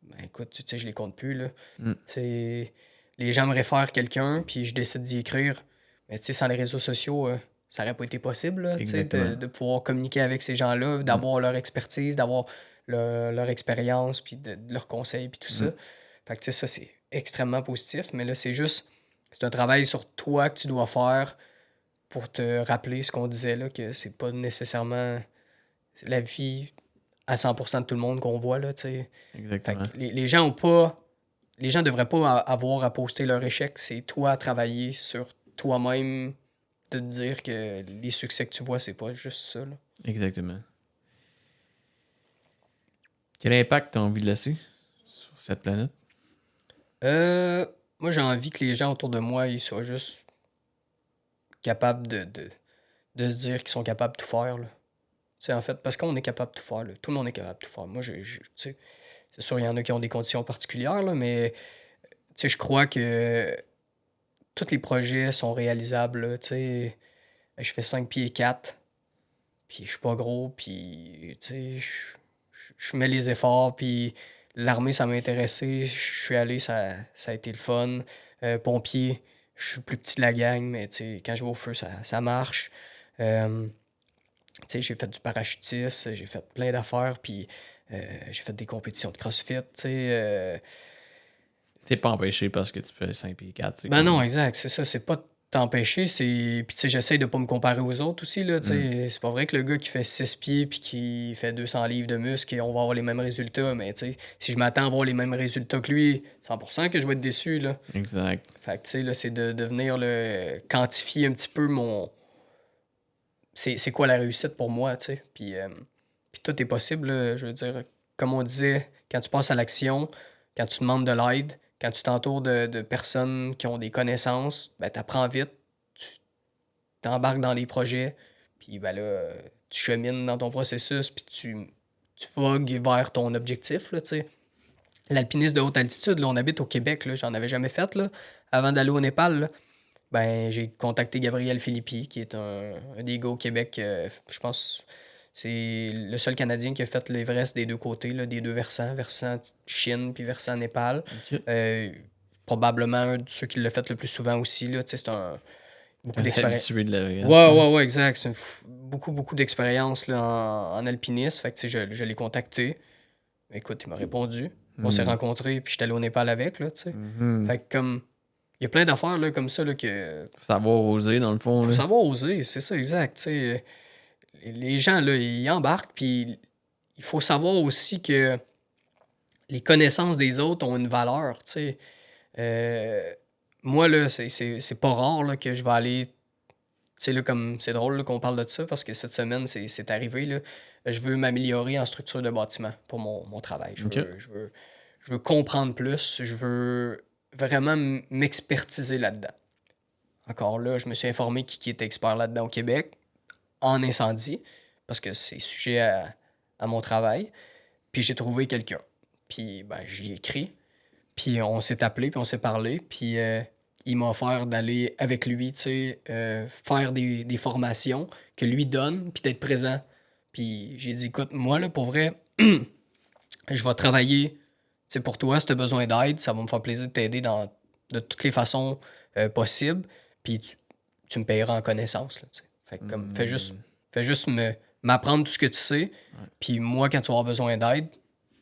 ben écoute, tu sais, je les compte plus, là. Mm. Tu sais, les gens me réfèrent quelqu'un, puis je décide d'y écrire. Mais tu sais, sans les réseaux sociaux, ça aurait pas été possible, là, tu sais, Exactement. de pouvoir communiquer avec ces gens-là, d'avoir leur expertise, d'avoir leur expérience, puis de leurs conseils, puis tout ça. Fait que tu sais, ça, c'est extrêmement positif. Mais là, c'est un travail sur toi que tu dois faire pour te rappeler ce qu'on disait, là, que c'est pas nécessairement la vie à 100% de tout le monde qu'on voit, là, tu sais. Fait Exactement. que les gens ont pas... Les gens devraient pas avoir à poster leur échec. C'est toi à travailler sur toi-même, de te dire que les succès que tu vois, c'est pas juste ça, là. Exactement. Quel impact tu as envie de laisser sur cette planète? Moi, j'ai envie que les gens autour de moi, ils soient juste capables de se dire qu'ils sont capables de tout faire, là. Tu sais, en fait, parce qu'on est capable de tout faire, là. Tout le monde est capable de tout faire. Moi, tu sais, c'est sûr, il y en a qui ont des conditions particulières, là, mais tu sais, je crois que tous les projets sont réalisables, là. Tu sais, je fais 5 pieds 4, puis je suis pas gros, puis tu sais, je mets les efforts, puis l'armée, ça m'a intéressé. Je suis allé, ça a été le fun. Pompier, je suis plus petit de la gang, mais tu sais, quand je vais au feu, ça marche. Euh, Tu sais, j'ai fait du parachutisme, j'ai fait plein d'affaires, puis j'ai fait des compétitions de CrossFit, tu sais. T'es pas empêché parce que tu fais 5 pieds 4. C'est Ben non, comme... exact, c'est ça, c'est pas de t'empêcher, c'est... Puis tu sais, j'essaie de pas me comparer aux autres aussi, là, tu sais. C'est pas vrai que le gars qui fait 6 pieds puis qui fait 200 livres de muscles, on va avoir les mêmes résultats, mais tu sais, si je m'attends à avoir les mêmes résultats que lui, 100% que je vais être déçu, là. Exact. Fait que tu sais, là, c'est de venir le quantifier un petit peu mon... C'est quoi la réussite pour moi, tu sais. Puis tout est possible, là, je veux dire, comme on disait, quand tu passes à l'action, quand tu demandes de l'aide, quand tu t'entoures de personnes qui ont des connaissances, ben t'apprends vite, tu t'embarques dans les projets, puis ben là, tu chemines dans ton processus, puis tu vogues vers ton objectif, là, tu sais. L'alpinisme de haute altitude, là, on habite au Québec, là, j'en avais jamais fait, là, avant d'aller au Népal, là. Ben, j'ai contacté Gabriel Philippi, qui est un des gars au Québec. Je pense c'est le seul Canadien qui a fait l'Everest des deux côtés, là, des deux versants, versant Chine puis versant Népal. Ok. Probablement un de ceux qui l'a fait le plus souvent aussi. Là, tu sais, c'est beaucoup Un d'expérience. habitué de l'Everest. Ouais, exact. C'est beaucoup d'expérience là, en alpinisme. Fait que, tu sais, je l'ai contacté. Écoute, il m'a répondu. On s'est rencontrés, puis j'étais allé au Népal avec, là, tu sais. Fait que comme... Il y a plein d'affaires là, comme ça là, que Faut savoir oser, dans le fond. faut Là. savoir oser, c'est ça, exact. Tu sais, les gens, là, ils embarquent, puis il faut savoir aussi que les connaissances des autres ont une valeur. Tu sais. Moi, là, c'est pas rare là, que je vais aller. Tu sais, là, comme c'est drôle là, qu'on parle de ça parce que cette semaine, c'est arrivé. Là, je veux m'améliorer en structure de bâtiment pour mon travail. Ok. Je veux comprendre plus. Je veux vraiment m'expertiser là-dedans. Encore là, je me suis informé qui était expert là-dedans au Québec, en incendie, parce que c'est sujet à mon travail. Puis j'ai trouvé quelqu'un. Puis ben, j'y ai écrit. Puis on s'est appelé, puis on s'est parlé. Puis il m'a offert d'aller avec lui, tu sais, faire des formations que lui donne, puis d'être présent. Puis j'ai dit, écoute, moi, là, pour vrai, je vais travailler, tu sais, pour toi, si tu as besoin d'aide, ça va me faire plaisir de t'aider de toutes les façons possibles. Puis tu me payeras en connaissance, là, tu sais. Fait que comme, fais juste m'apprendre tout ce que tu sais. Puis moi, quand tu vas avoir besoin d'aide,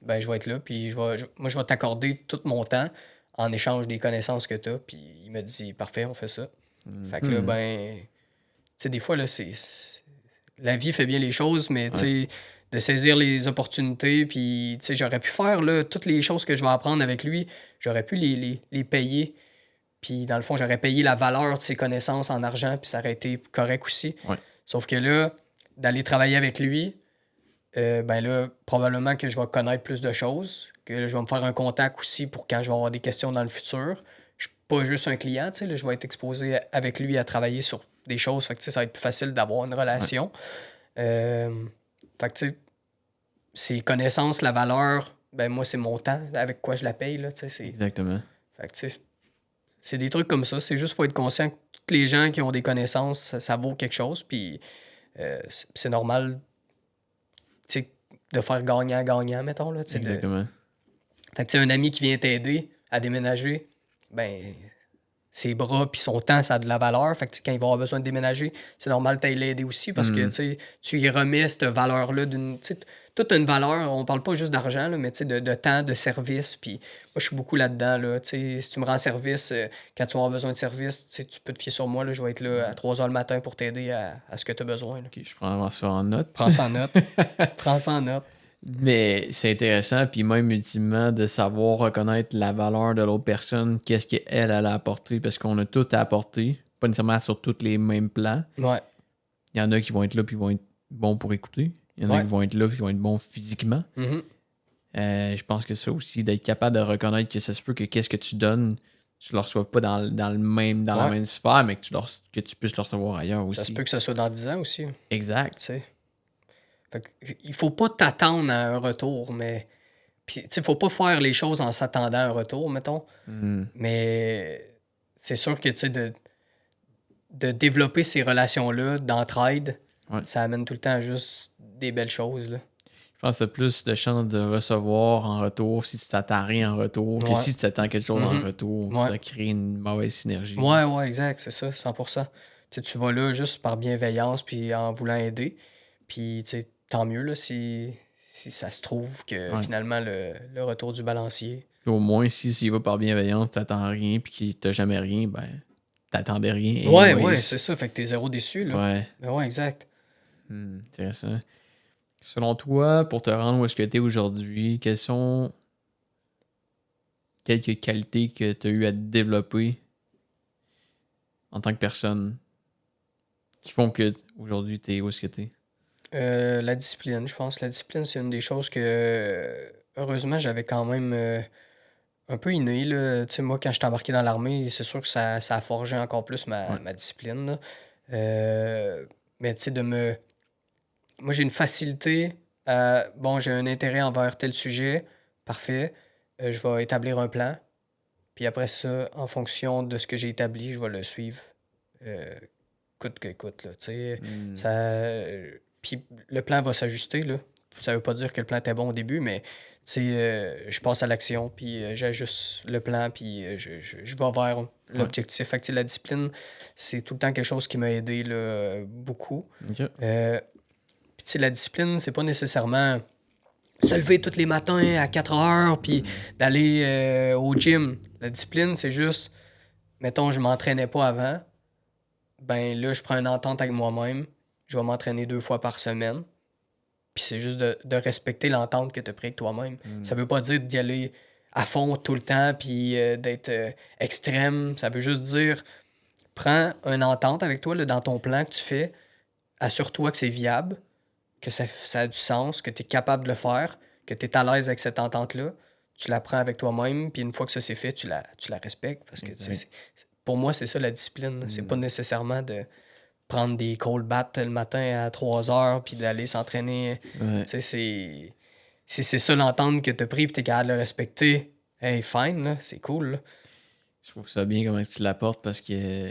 ben je vais être là. Puis moi, je vais t'accorder tout mon temps en échange des connaissances que tu as. Puis il m'a dit, parfait, on fait ça. Fait que là, ben, tu sais, des fois, là, la vie fait bien les choses, mais tu sais, de saisir les opportunités, puis tu sais, j'aurais pu faire, là, toutes les choses que je vais apprendre avec lui, j'aurais pu les payer. Puis dans le fond, j'aurais payé la valeur de ses connaissances en argent, puis ça aurait été correct aussi. Ouais. Sauf que là, d'aller travailler avec lui, ben là, probablement que je vais connaître plus de choses, que là, je vais me faire un contact aussi pour quand je vais avoir des questions dans le futur. Je suis pas juste un client, tu sais, là, je vais être exposé avec lui à travailler sur des choses, fait que tu sais, ça va être plus facile d'avoir une relation. Fait que tu sais, ses connaissances, la valeur, ben moi, c'est mon temps avec quoi je la paye, là, tu sais, Exactement. Fait que tu sais, c'est des trucs comme ça. C'est juste faut être conscient que tous les gens qui ont des connaissances, ça vaut quelque chose. Puis c'est normal, tu sais, de faire gagnant-gagnant, mettons. Là, tu sais, Exactement. Fait que tu sais, un ami qui vient t'aider à déménager, ben ses bras puis son temps, ça a de la valeur. Fait que tu sais, quand il va avoir besoin de déménager, c'est normal que tu l'aider aussi parce que Hmm. tu sais, tu y remets cette valeur-là d'une. Tu sais, toute une valeur, on parle pas juste d'argent, là, mais tu sais, de temps, de service. Puis moi, je suis beaucoup là-dedans. Là, tu sais, si tu me rends service, quand tu vas avoir besoin de service, tu sais, tu peux te fier sur moi. Là, je vais être là à 3 h le matin pour t'aider à ce que tu as besoin. Là. Ok, je prends ça en note. Prends ça en note. Prends ça en note. Mais c'est intéressant, puis même ultimement, de savoir reconnaître la valeur de l'autre personne, qu'est-ce qu'elle a apporté, parce qu'on a tout à apporter, pas nécessairement sur tous les mêmes plans. Ouais. Il y en a qui vont être là, puis vont être bons pour écouter. Il y en a Ouais. qui vont être là, puis qui vont être bons physiquement. Mhm. Je pense que ça aussi, d'être capable de reconnaître que ça se peut que qu'est-ce que tu donnes, tu le reçoives pas dans le même, dans la Ouais. même sphère, mais que tu puisses le recevoir ailleurs aussi. Ça se peut que ça soit dans 10 ans aussi. Tu Exact. sais. Fait que, il faut pas t'attendre à un retour, mais. Puis, tu sais, faut pas faire les choses en s'attendant à un retour, mettons. Hmm. Mais c'est sûr que, tu sais, de développer ces relations-là d'entraide, Ouais. ça amène tout le temps à juste des belles choses, là. Je pense que t'as plus de chances de recevoir en retour si tu t'attends à rien en retour que Ouais. si tu t'attends quelque chose en Mhm. retour. Ouais. Ça crée une mauvaise synergie. Ouais, exact, c'est ça, 100%. Tu sais, tu vas là juste par bienveillance puis en voulant aider. Puis, tu sais, tant mieux, là, si ça se trouve que Ouais. finalement, le retour du balancier. Puis au moins, s'il va par bienveillance, t'attends rien puis qu'il t'a jamais rien, ben t'attendais rien. Ouais, anyways. c'est ça, fait que t'es zéro déçu, là. Ouais. Ben ouais, exact. Intéressant. Selon toi, pour te rendre où est-ce que tu es aujourd'hui, quelles sont quelques qualités que tu as eu à développer en tant que personne qui font que aujourd'hui tu es où est-ce que tu es? La discipline, je pense. La discipline, c'est une des choses que, heureusement, j'avais quand même un peu inné, là. Tu sais, moi, quand j'étais embarqué dans l'armée, c'est sûr que ça a forgé encore plus Ouais. ma discipline, là. Mais tu sais, moi, j'ai une facilité à... Bon, j'ai un intérêt envers tel sujet, parfait. Je vais établir un plan. Puis après ça, en fonction de ce que j'ai établi, je vais le suivre. euh, coûte que coûte, là, tu sais. Hmm. Puis le plan va s'ajuster, là. Ça veut pas dire que le plan était bon au début, mais tu sais, je passe à l'action, puis j'ajuste le plan, puis je vais vers l'objectif. Fait que tu sais, la discipline, c'est tout le temps quelque chose qui m'a aidé là, beaucoup. Ok. Puis tu sais, la discipline, c'est pas nécessairement se lever tous les matins à 4 heures, puis d'aller au gym. La discipline, c'est juste, mettons, je m'entraînais pas avant, ben là, je prends une entente avec moi-même. Je vais m'entraîner 2 fois par semaine. Puis c'est juste de respecter l'entente que tu as prise avec toi-même. Ça veut pas dire d'y aller à fond tout le temps puis d'être extrême. Ça veut juste dire, prends une entente avec toi là, dans ton plan que tu fais. Assure-toi que c'est viable, que ça a du sens, que tu es capable de le faire, que tu es à l'aise avec cette entente-là. Tu la prends avec toi-même, puis une fois que ça c'est fait, tu la respectes. Parce que tu sais, Exact. pour moi, c'est ça la discipline. là. C'est pas nécessairement de prendre des cold baths le matin à 3 heures puis d'aller s'entraîner. Ouais. Tu sais, c'est... Si c'est ça l'entente que t'as pris puis t'es capable de le respecter, hey, fine, là, c'est cool. Là. Je trouve ça bien comment tu l'apportes parce que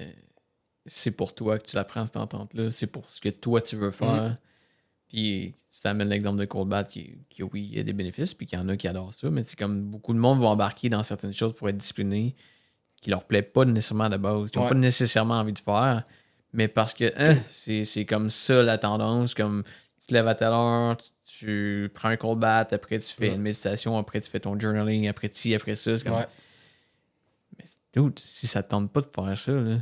c'est pour toi que tu la prends cette entente-là. C'est pour ce que toi tu veux faire. Puis tu t'amènes l'exemple de Cold Bat qui, oui, il y a des bénéfices, puis qu'il y en a qui adorent ça, mais c'est comme beaucoup de monde vont embarquer dans certaines choses pour être disciplinés qui leur plaît pas nécessairement de base, qui n'ont Ouais. pas nécessairement envie de faire, mais parce que c'est comme ça la tendance, comme tu te lèves à telle heure, tu prends un Cold Bat, après tu fais une méditation, après tu fais ton journaling, après ci, après ça. C'est comme... Ouais. Mais dude, si ça te tente pas de faire ça, là,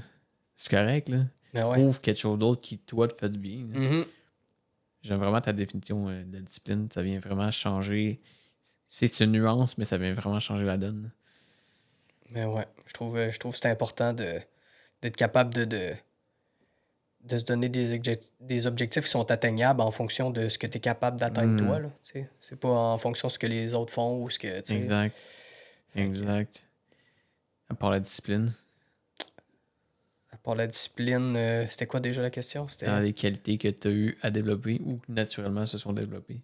c'est correct. Là. Mais ouais. Trouve quelque chose d'autre qui, toi, te fait du bien. là. Mhm. J'aime vraiment ta définition de la discipline. Ça vient vraiment changer. C'est une nuance, mais ça vient vraiment changer la donne. Mais ouais, je trouve que c'est important d'être capable de se donner des objectifs qui sont atteignables en fonction de ce que tu es capable d'atteindre toi. Là, tu sais. C'est pas en fonction de ce que les autres font ou ce que. Tu sais. Exact. Fait que- Exact. À part la discipline, À part la discipline, c'était quoi déjà la question? C'était dans les qualités que tu as eu à développer ou qui naturellement se sont développées.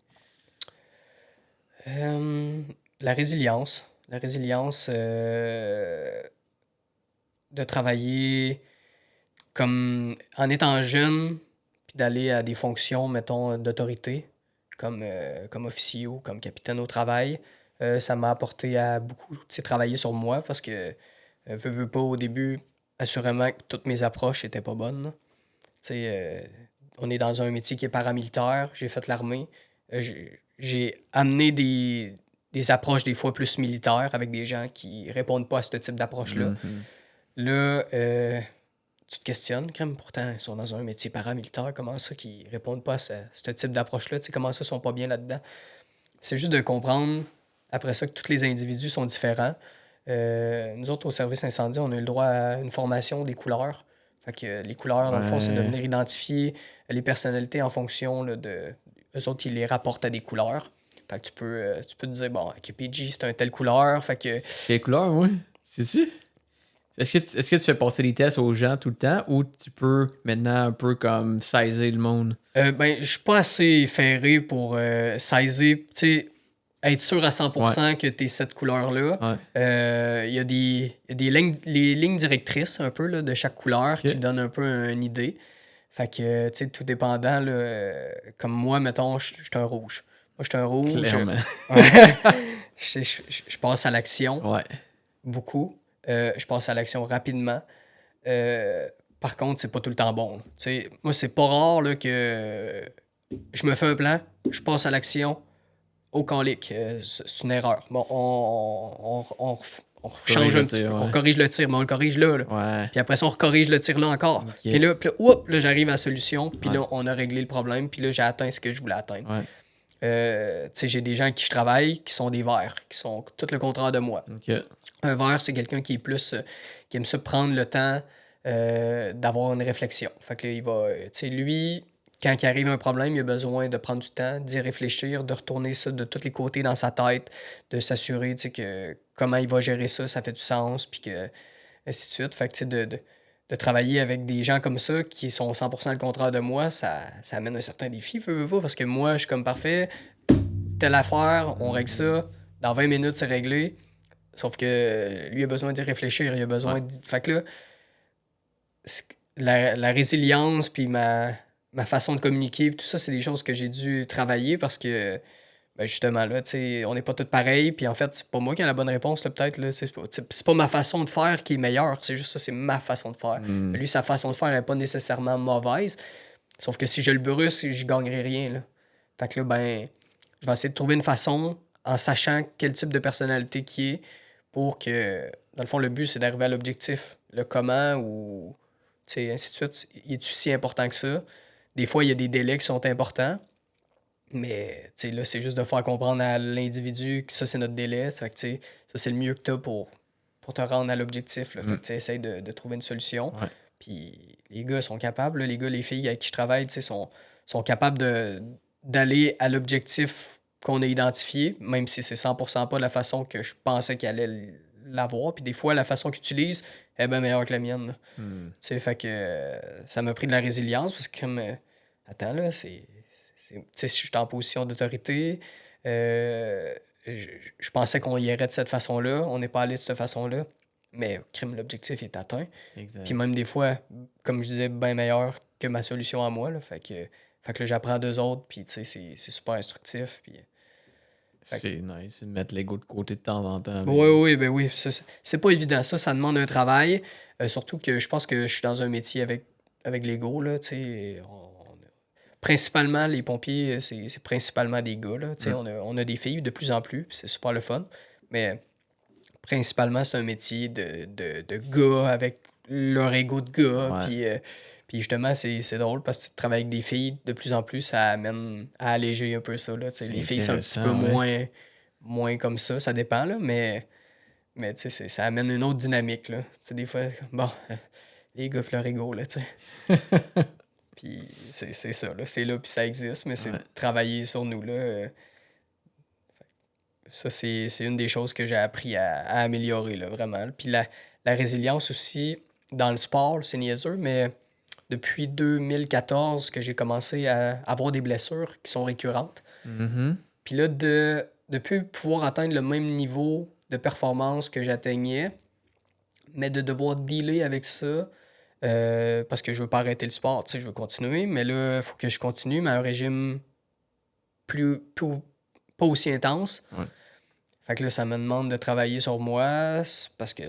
la résilience. La résilience de travailler comme en étant jeune, puis d'aller à des fonctions, mettons, d'autorité, comme officier ou comme capitaine au travail. Ça m'a apporté à beaucoup travailler sur moi parce que, veux pas, au début, assurément que toutes mes approches étaient pas bonnes. Là. On est dans un métier qui est paramilitaire, j'ai fait l'armée. J'ai amené des approches des fois plus militaires avec des gens qui répondent pas à ce type d'approche-là. Mhm. Là, tu te questionnes, crème, pourtant, ils sont dans un métier paramilitaire, comment ça qu'ils répondent pas à ce type d'approche-là, comment ça ils sont pas bien là-dedans. C'est juste de comprendre, après ça, que tous les individus sont différents. Nous autres, au service incendie, on a eu le droit à une formation des couleurs. Fait que les couleurs, dans le fond, c'est de Ouais. venir identifier les personnalités en fonction là, de... Eux autres, ils les rapportent à des couleurs. Fait que tu peux te dire, bon, OK, PG, c'est un telle couleur. Fait que Quelle couleur, oui? Sais-tu? Est-ce que tu fais passer les tests aux gens tout le temps ou tu peux maintenant un peu comme saisir le monde? je suis pas assez ferré pour saisir, tu sais, être sûr à 100% que tu es cette couleur-là. Ouais. Il y a des lignes, les lignes directrices un peu là, de chaque couleur Ok. qui donnent un peu une idée. Fait que, tu sais, tout dépendant, là, comme moi, mettons, je suis un rouge. Moi, je suis un rouge. Clairement. Ouais. Je passe à l'action Ouais. beaucoup. Je passe à l'action rapidement. Euh, Par contre, c'est pas tout le temps bon. Tu sais, moi, c'est pas rare là, que je me fais un plan, je passe à l'action au calique. C'est une erreur. Bon, on change un petit peu. On Ouais. corrige le tir, mais on le corrige là. Ouais. Puis après ça, on recorrige le tir là encore. Ok. Puis là, là, j'arrive à la solution. Puis Ouais. là, on a réglé le problème. Puis là, j'ai atteint ce que je voulais atteindre. Ouais. Tu sais, j'ai des gens avec qui je travaille qui sont des verts, qui sont tout le contraire de moi. Ok. Un vert, c'est quelqu'un qui est plus. Qui aime ça prendre le temps d'avoir une réflexion. Fait que là, il va. Tu sais, lui, quand il arrive un problème, il a besoin de prendre du temps, d'y réfléchir, de retourner ça de tous les côtés dans sa tête, de s'assurer que comment il va gérer ça, ça fait du sens, puis que ainsi de suite. Fait que tu sais, de travailler avec des gens comme ça qui sont 100% le contraire de moi, ça amène un certain défi, veux pas, parce que moi, je suis comme parfait, telle affaire, on règle ça, dans 20 minutes, c'est réglé. Sauf que lui a besoin d'y réfléchir, il a besoin de... Fait que là, la résilience, puis ma façon de communiquer, tout ça, c'est des choses que j'ai dû travailler parce que, justement, là, tu sais, on n'est pas tous pareils, puis en fait, c'est pas moi qui ai la bonne réponse, là, peut-être, là, c'est pas ma façon de faire qui est meilleure, c'est juste ça, c'est ma façon de faire. Mm. Lui, sa façon de faire n'est pas nécessairement mauvaise, sauf que si je le brusque, je gagnerai rien, là. Fait que là, je vais essayer de trouver une façon, en sachant quel type de personnalité qui est, pour que, dans le fond, le but, c'est d'arriver à l'objectif. Le comment ou, tu sais, ainsi de suite. Il est si important que ça? Des fois, il y a des délais qui sont importants, mais, tu sais, là, c'est juste de faire comprendre à l'individu que ça, c'est notre délai. Fait que, tu sais, ça, c'est le mieux que tu as pour te rendre à l'objectif. Là. Fait que, tu sais, essaye de trouver une solution. Ouais. Puis, les gars sont capables, là, les gars, les filles avec qui je travaille, tu sais, sont capables d'aller à l'objectif qu'on a identifié, même si c'est 100% pas la façon que je pensais qu'il allait l'avoir. Puis des fois, la façon qu'ils utilisent est bien meilleure que la mienne. Mm. Tu sais, fait que ça m'a pris de la résilience parce que comme attends là, tu sais, si je suis en position d'autorité, je pensais qu'on y irait de cette façon-là, on n'est pas allé de cette façon-là, mais crime, l'objectif est atteint. Exact. Puis même des fois, comme je disais, bien meilleur que ma solution à moi. Là, fait que là, j'apprends d'eux autres, puis tu sais, c'est super instructif. Puis, C'est nice de mettre l'ego de côté de temps en temps. oui. C'est pas évident. Ça demande un travail. Surtout que je pense que je suis dans un métier avec l'ego, là, tu sais. Principalement, les pompiers, c'est principalement des gars, là. Tu sais, on a des filles de plus en plus, puis c'est super le fun. Mais principalement, c'est un métier de gars avec leur ego de gars. Ouais. Puis justement, c'est drôle parce que tu travailles avec des filles, de plus en plus, ça amène à alléger un peu ça. Là, tu sais. C'est Les filles, c'est un petit peu intéressant, moins comme ça dépend, là, mais tu sais, ça amène une autre dynamique. Là. Tu sais, des fois, bon, les gars, leur ego, là, tu sais. Puis c'est ça, là. C'est là, puis ça existe, mais c'est de travailler sur nous, là. Ça, c'est une des choses que j'ai appris à améliorer, là, vraiment. Puis la résilience aussi, dans le sport, c'est niaiseux, mais depuis 2014 que j'ai commencé à avoir des blessures qui sont récurrentes. Mm-hmm. Puis là, de plus pouvoir atteindre le même niveau de performance que j'atteignais, mais de devoir dealer avec ça, parce que je veux pas arrêter le sport, tu sais, je veux continuer, mais là, il faut que je continue, mais à un régime pas aussi intense. Ouais. Fait que là, ça me demande de travailler sur moi parce que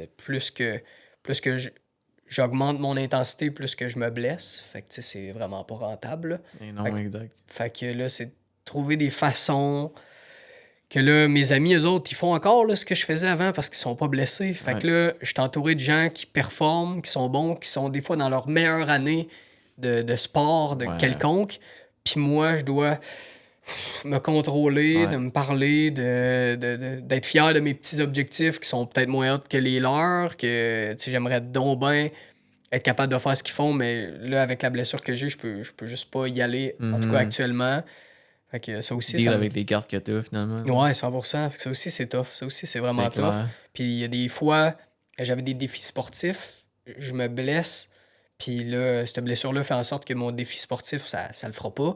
j'augmente mon intensité, plus que je me blesse. Fait que, tu sais, c'est vraiment pas rentable, là. Et non, Fait que, exact. fait que là, c'est trouver des façons que là, mes amis, eux autres, ils font encore là, ce que je faisais avant parce qu'ils sont pas blessés. Fait Ouais. que là, je suis entouré de gens qui performent, qui sont bons, qui sont des fois dans leur meilleure année de sport, de Ouais. quelconque. Puis moi, je dois me contrôler, Ouais. de me parler, d'être fier de mes petits objectifs qui sont peut-être moins hauts que les leurs, que tu sais, j'aimerais donc bien être capable de faire ce qu'ils font, mais là, avec la blessure que j'ai, je peux juste pas y aller, en tout cas actuellement. Fait que ça aussi, Deal ça me... avec les cartes que t'as, finalement. Ouais, 100%. Fait que ça aussi, c'est tough. Ça aussi, c'est vraiment C'est tough. clair. Puis il y a des fois, j'avais des défis sportifs, je me blesse, puis là, cette blessure-là fait en sorte que mon défi sportif, ça le fera pas.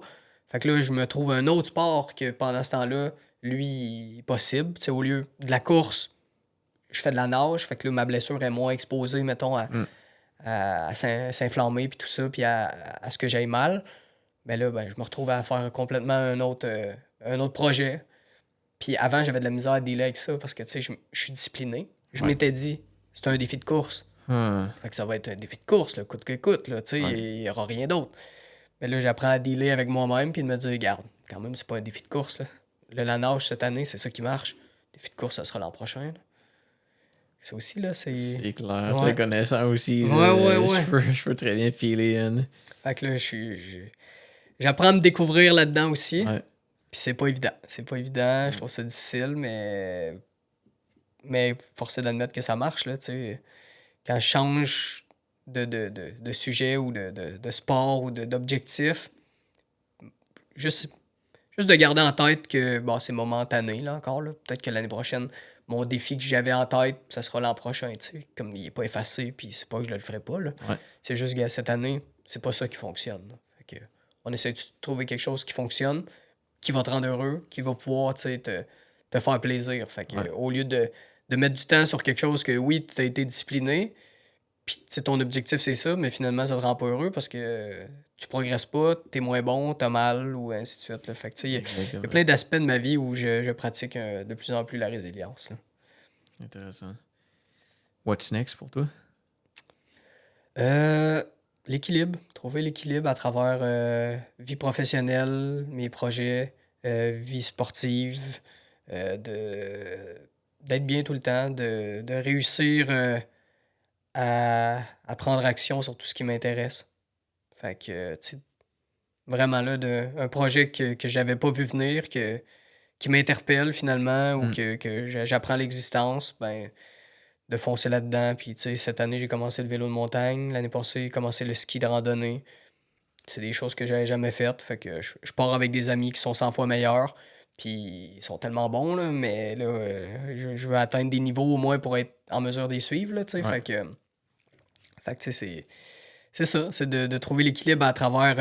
Fait que là, je me trouve un autre sport que pendant ce temps-là, lui, est possible. Tu sais, au lieu de la course, je fais de la nage. Fait que là, ma blessure est moins exposée, mettons, à s'inflammer, puis tout ça, puis à ce que j'aille mal. Ben là, ben, je me retrouve à faire complètement un autre projet. Puis avant, j'avais de la misère à dealer avec ça parce que, tu sais, je suis discipliné. Je Ouais. m'étais dit, c'est un défi de course. Fait que ça va être un défi de course, là, coûte que coûte, là, tu sais, Ouais. il n'y aura rien d'autre. Mais là, j'apprends à dealer avec moi-même puis de me dire, regarde, quand même, c'est pas un défi de course, là. Là, la nage cette année, c'est ça qui marche. Défi de course, ça sera l'an prochain, là. Ça aussi, là, c'est... C'est clair. Ouais. Te connaissant aussi, Ouais, là, ouais. je peux très bien filer in. Fait que là, j'apprends à me découvrir là-dedans aussi. Ouais. Puis c'est pas évident. C'est pas évident, je trouve ça difficile, mais force est d'admettre que ça marche, là, tu sais. Quand je change de sujet ou de sport ou d'objectif, juste de garder en tête que bon, c'est momentané, là, encore. Là. Peut-être que l'année prochaine, mon défi que j'avais en tête, ça sera l'an prochain, tu sais. Comme il est pas effacé, puis c'est pas que je le ferai pas, là. Ouais. C'est juste que cette année, c'est pas ça qui fonctionne. Là. Fait que, on essaie de trouver quelque chose qui fonctionne, qui va te rendre heureux, qui va pouvoir, tu sais, te faire plaisir. Fait que, au lieu de mettre du temps sur quelque chose que, oui, tu as été discipliné, puis ton objectif, c'est ça, mais finalement, ça te rend pas heureux parce que tu progresses pas, t'es moins bon, t'as mal, ou ainsi de suite. Là. Fait que, tu sais, il y a plein d'aspects de ma vie où je pratique de plus en plus la résilience. Là. Intéressant. What's next pour toi? L'équilibre. Trouver l'équilibre à travers vie professionnelle, mes projets, vie sportive, d'être bien tout le temps, de réussir à prendre action sur tout ce qui m'intéresse. Fait que, tu sais, vraiment là, un projet que j'avais pas vu venir, qui m'interpelle finalement, ou que j'apprends l'existence, ben, de foncer là-dedans. Puis, tu sais, cette année, j'ai commencé le vélo de montagne. L'année passée, j'ai commencé le ski de randonnée. C'est des choses que j'avais jamais faites. Fait que je pars avec des amis qui sont 100 fois meilleurs. Puis ils sont tellement bons, là, mais là, je veux atteindre des niveaux au moins pour être en mesure de les suivre, là, tu sais. Ouais. Fait que tu sais, c'est ça. C'est de trouver l'équilibre à travers...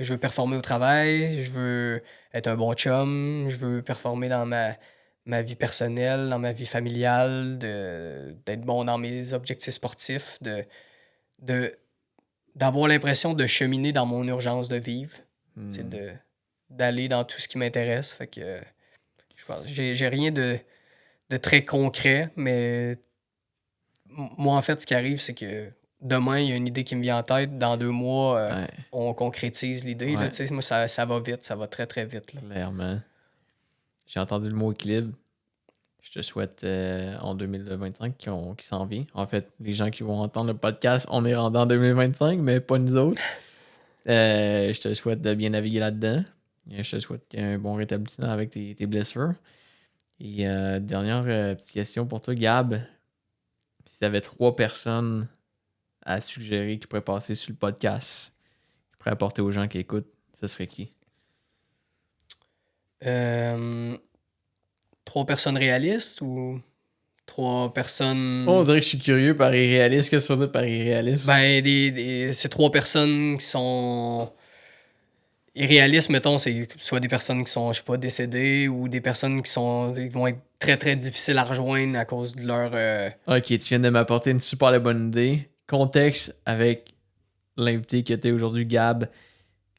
je veux performer au travail, je veux être un bon chum, je veux performer dans ma vie personnelle, dans ma vie familiale, d'être bon dans mes objectifs sportifs, d'avoir l'impression de cheminer dans mon urgence de vivre. C'est d'aller dans tout ce qui m'intéresse. Fait que je pense j'ai rien de très concret, mais moi, en fait, ce qui arrive, c'est que demain, il y a une idée qui me vient en tête. Dans 2 mois, on concrétise l'idée. Là, Ouais. tu sais, moi, ça va vite. Ça va très, très vite. Là. Clairement. J'ai entendu le mot équilibre. Je te souhaite en 2025 qui s'en vient. En fait, les gens qui vont entendre le podcast, on est rendu en 2025, mais pas nous autres. Je te souhaite de bien naviguer là-dedans. Je te souhaite un bon rétablissement avec tes blessures. Et dernière petite question pour toi, Gab. Si tu avais 3 personnes à suggérer qui pourraient passer sur le podcast, qui pourraient apporter aux gens qui écoutent, ce serait qui? 3 personnes réalistes ou 3 personnes... On dirait que je suis curieux par irréaliste. Qu'est-ce que ça veut dire par irréaliste? Ben, c'est 3 personnes qui sont... Irréalistes, mettons, c'est soit des personnes qui sont, je sais pas, décédées ou des personnes qui vont être très, très difficiles à rejoindre à cause de leur... Ok, tu viens de m'apporter une super bonne idée. Contexte avec l'invité qui était aujourd'hui, Gab,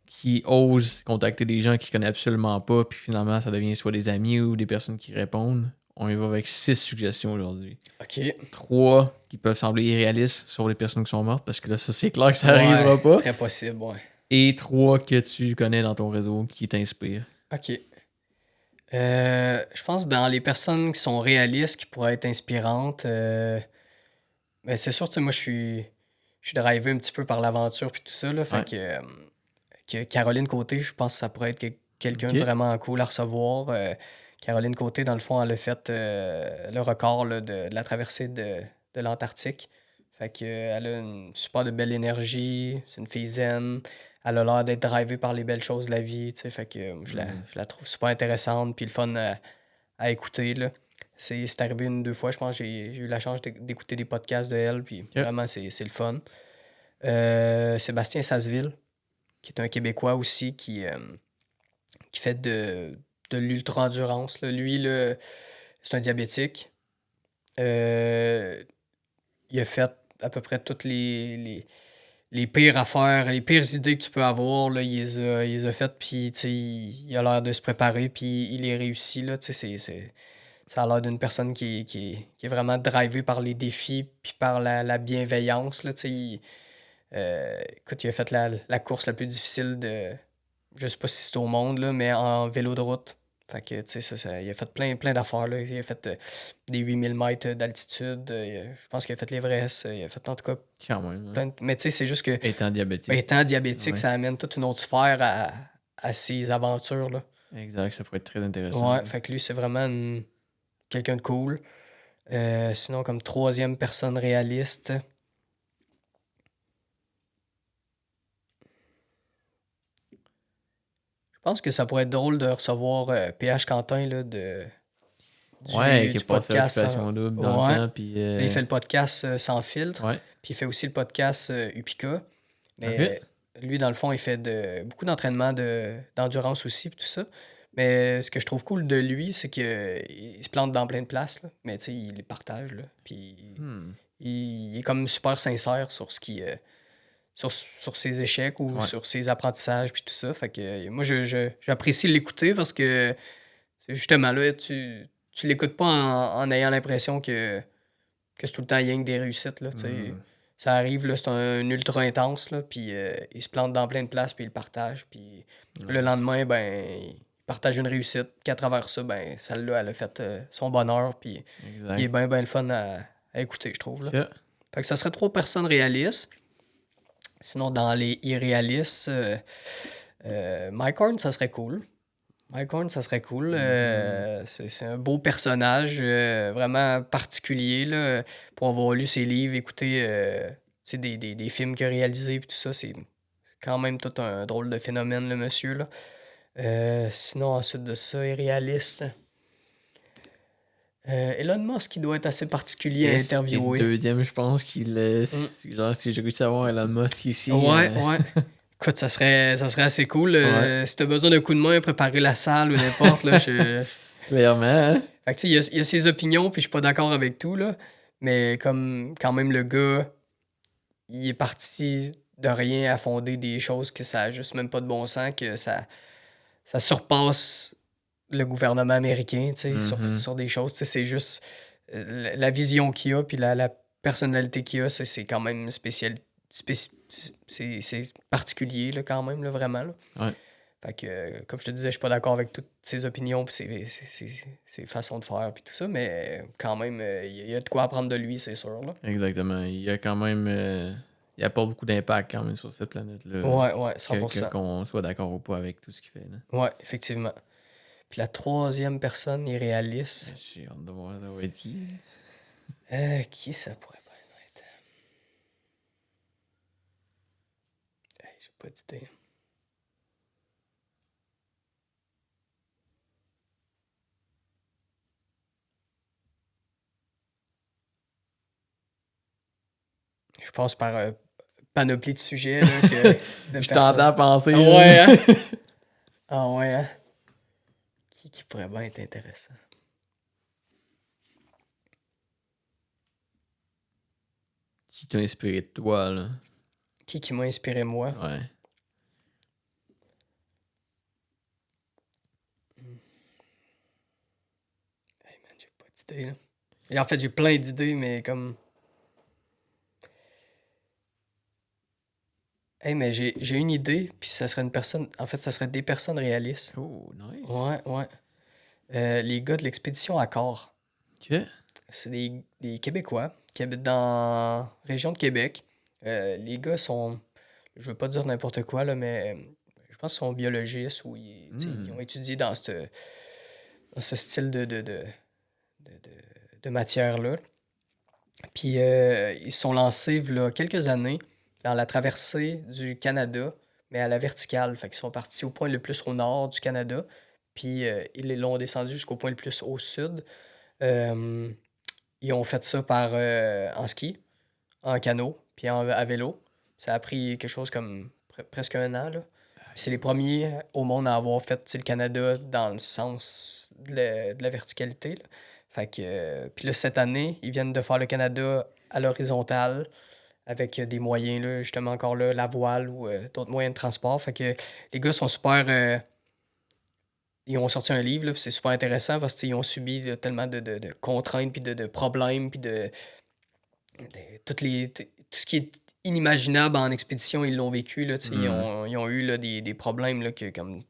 qui ose contacter des gens qu'il connaît absolument pas, puis finalement, ça devient soit des amis ou des personnes qui répondent. On y va avec 6 suggestions aujourd'hui. OK. 3 qui peuvent sembler irréalistes sur les personnes qui sont mortes, parce que là, ça, c'est clair que ça Ouais, arrivera pas. Très possible, ouais. Et 3 que tu connais dans ton réseau qui t'inspirent. OK. Je pense que dans les personnes qui sont réalistes, qui pourraient être inspirantes, ben c'est sûr, tu sais, moi, je suis drivé un petit peu par l'aventure puis tout ça, là. Fait Ouais. que Caroline Côté, je pense que ça pourrait être quelqu'un de Ok. vraiment cool à recevoir. Caroline Côté, dans le fond, elle a fait le record là, de la traversée de l'Antarctique. Fait que, elle a une super de belle énergie, c'est une fille zen. Elle a l'air d'être drivée par les belles choses de la vie, tu sais. Fait que je la trouve super intéressante, puis le fun à écouter, là. C'est arrivé une, deux fois, je pense. J'ai eu la chance d'écouter des podcasts de elle, puis vraiment, c'est le fun. Sébastien Sasseville, qui est un Québécois aussi, qui fait de l'ultra-endurance, là. Lui, là, c'est un diabétique. Euh, il a fait à peu près toutes les pires affaires, les pires idées que tu peux avoir, là, il les a faites, puis tu sais, il a l'air de se préparer, puis il les réussit, là, tu sais, ça a l'air d'une personne qui est vraiment drivée par les défis, puis par la bienveillance, là, tu sais. Écoute, il a fait la course la plus difficile je sais pas si c'est au monde, là, mais en vélo de route. Fait que, tu sais, il a fait plein d'affaires, là. Il a fait des 8000 mètres d'altitude. Je pense qu'il a fait l'Everest. Il a fait, en tout cas, Quand même. plein de... Mais tu sais, c'est juste que, Étant diabétique. étant diabétique, Ouais. ça amène toute une autre sphère à ses aventures, là. Exact, ça pourrait être très intéressant. Ouais, fait que lui, c'est vraiment quelqu'un de cool. Sinon, comme troisième personne réaliste, je pense que ça pourrait être drôle de recevoir PH Quentin, là, Ouais, qui a du passé podcast. Occupation Double dans Ouais. le temps. Puis, Là, il fait le podcast Sans filtre. Ouais. Puis il fait aussi le podcast Upica. Mais lui, dans le fond, il fait beaucoup d'entraînement d'endurance aussi, puis tout ça. Mais ce que je trouve cool de lui, c'est qu'il se plante dans plein de places, là. Mais tu sais, il les partage, là. Puis il est comme super sincère sur ce qui... sur ses échecs ou sur ses apprentissages, puis tout ça. Fait que moi, j'apprécie l'écouter parce que justement, là, tu l'écoutes pas en ayant l'impression que c'est tout le temps rien que des réussites, là, tu sais. Ça arrive, là, c'est un ultra intense, là, puis il se plante dans plein de places, puis il le partage, puis le lendemain, ben, il partage une réussite, qu'à travers ça, ben, celle-là, elle a fait son bonheur, puis il est bien le fun à écouter, je trouve, là. Fait que ça serait 3 personnes réalistes. Sinon, dans les irréalistes, Mike Horn, ça serait cool. Mike Horn, ça serait cool. C'est un beau personnage, vraiment particulier, là. Pour avoir lu ses livres, écouter des films qu'il a réalisés et tout ça, c'est quand même tout un drôle de phénomène, le monsieur, là. Sinon, ensuite de ça, irréaliste. Elon Musk, il doit être assez particulier à interviewer. Le deuxième, je pense qu'il genre, si j'ai réussi à avoir Elon Musk ici. Ouais. Écoute, ça serait assez cool. Si t'as besoin d'un coup de main, préparer la salle ou n'importe, là, Clairement, hein? Fait que tu sais, il y a ses opinions, puis je suis pas d'accord avec tout, là. Mais comme, quand même, le gars, il est parti de rien à fonder des choses que ça a juste même pas de bon sens, que ça surpasse le gouvernement américain, tu sais, sur des choses. Tu sais, c'est juste la vision qu'il a, puis la personnalité qu'il a, c'est quand même spécial. C'est particulier, là, quand même, là, vraiment. Là. Ouais. Fait que, comme je te disais, je suis pas d'accord avec toutes ses opinions puis ses façons de faire puis tout ça, mais quand même, il y a de quoi apprendre de lui, c'est sûr. Là. Exactement. Il y a quand même... il apporte beaucoup d'impact quand même sur cette planète-là. Ouais, 100%. Qu'on soit d'accord ou pas avec tout ce qu'il fait. Là. Ouais, effectivement. Puis la troisième personne irréaliste. J'ai hâte de voir ça va être qui. Qui ça pourrait bien être? J'ai pas d'idée. Je passe par panoplie de sujets. Là, je t'entends à penser. Ah ouais, hein? Ah ouais, hein? Qui pourrait bien être intéressant? Qui t'a inspiré de toi, là? Qui m'a inspiré, moi? Ouais. Hey man, j'ai pas d'idées, là. Et en fait, j'ai plein d'idées, mais comme... Hey, mais j'ai une idée, puis ça serait une personne... En fait, ça serait des personnes réalistes. Oh, nice. Ouais, ouais. Les gars de l'expédition Accor. OK. C'est des Québécois qui habitent dans la région de Québec. Les gars sont... Je veux pas dire n'importe quoi, là, mais je pense qu'ils sont biologistes ou ils ont étudié dans ce style de matière-là. Puis ils se sont lancés, là, quelques années, dans la traversée du Canada, mais à la verticale. Fait qu'ils sont partis au point le plus au nord du Canada, puis ils l'ont descendu jusqu'au point le plus au sud. Euh, Ils ont fait ça en ski, en canot, puis à vélo. Ça a pris quelque chose comme presque un an, là. Puis c'est les premiers au monde à avoir fait, tu sais, le Canada dans le sens de la verticalité, là. Fait que, puis là, cette année, ils viennent de faire le Canada à l'horizontale avec des moyens, là, justement, encore là, la voile ou d'autres moyens de transport. Fait que les gars sont super... ils ont sorti un livre, là, puis c'est super intéressant parce qu'ils ont subi là, tellement de contraintes, puis de problèmes, puis tout ce qui est inimaginable en expédition, ils l'ont vécu. Là, tu sais, ils ont eu là, des problèmes là, que comme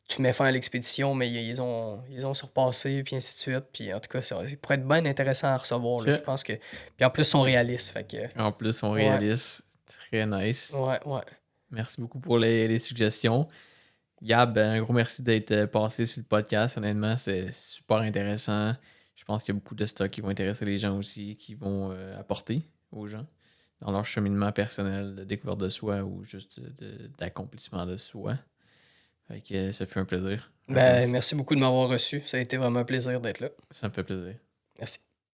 tu mets fin à l'expédition, mais ils ont surpassé, puis ainsi de suite. Puis en tout cas, ça pourrait être bien intéressant à recevoir. Là, OK. je pense que. Puis en plus, ils sont réalistes. Fait que, En plus, on ouais, réalise. Très nice. ouais, ouais. Merci beaucoup pour les suggestions. Gab, un gros merci d'être passé sur le podcast. Honnêtement, c'est super intéressant. Je pense qu'il y a beaucoup de stocks qui vont intéresser les gens aussi, qui vont apporter aux gens dans leur cheminement personnel de découverte de soi ou juste d'accomplissement de soi. Fait que ça fait un plaisir. Ben, merci beaucoup de m'avoir reçu. Ça a été vraiment un plaisir d'être là. Ça me fait plaisir. Merci.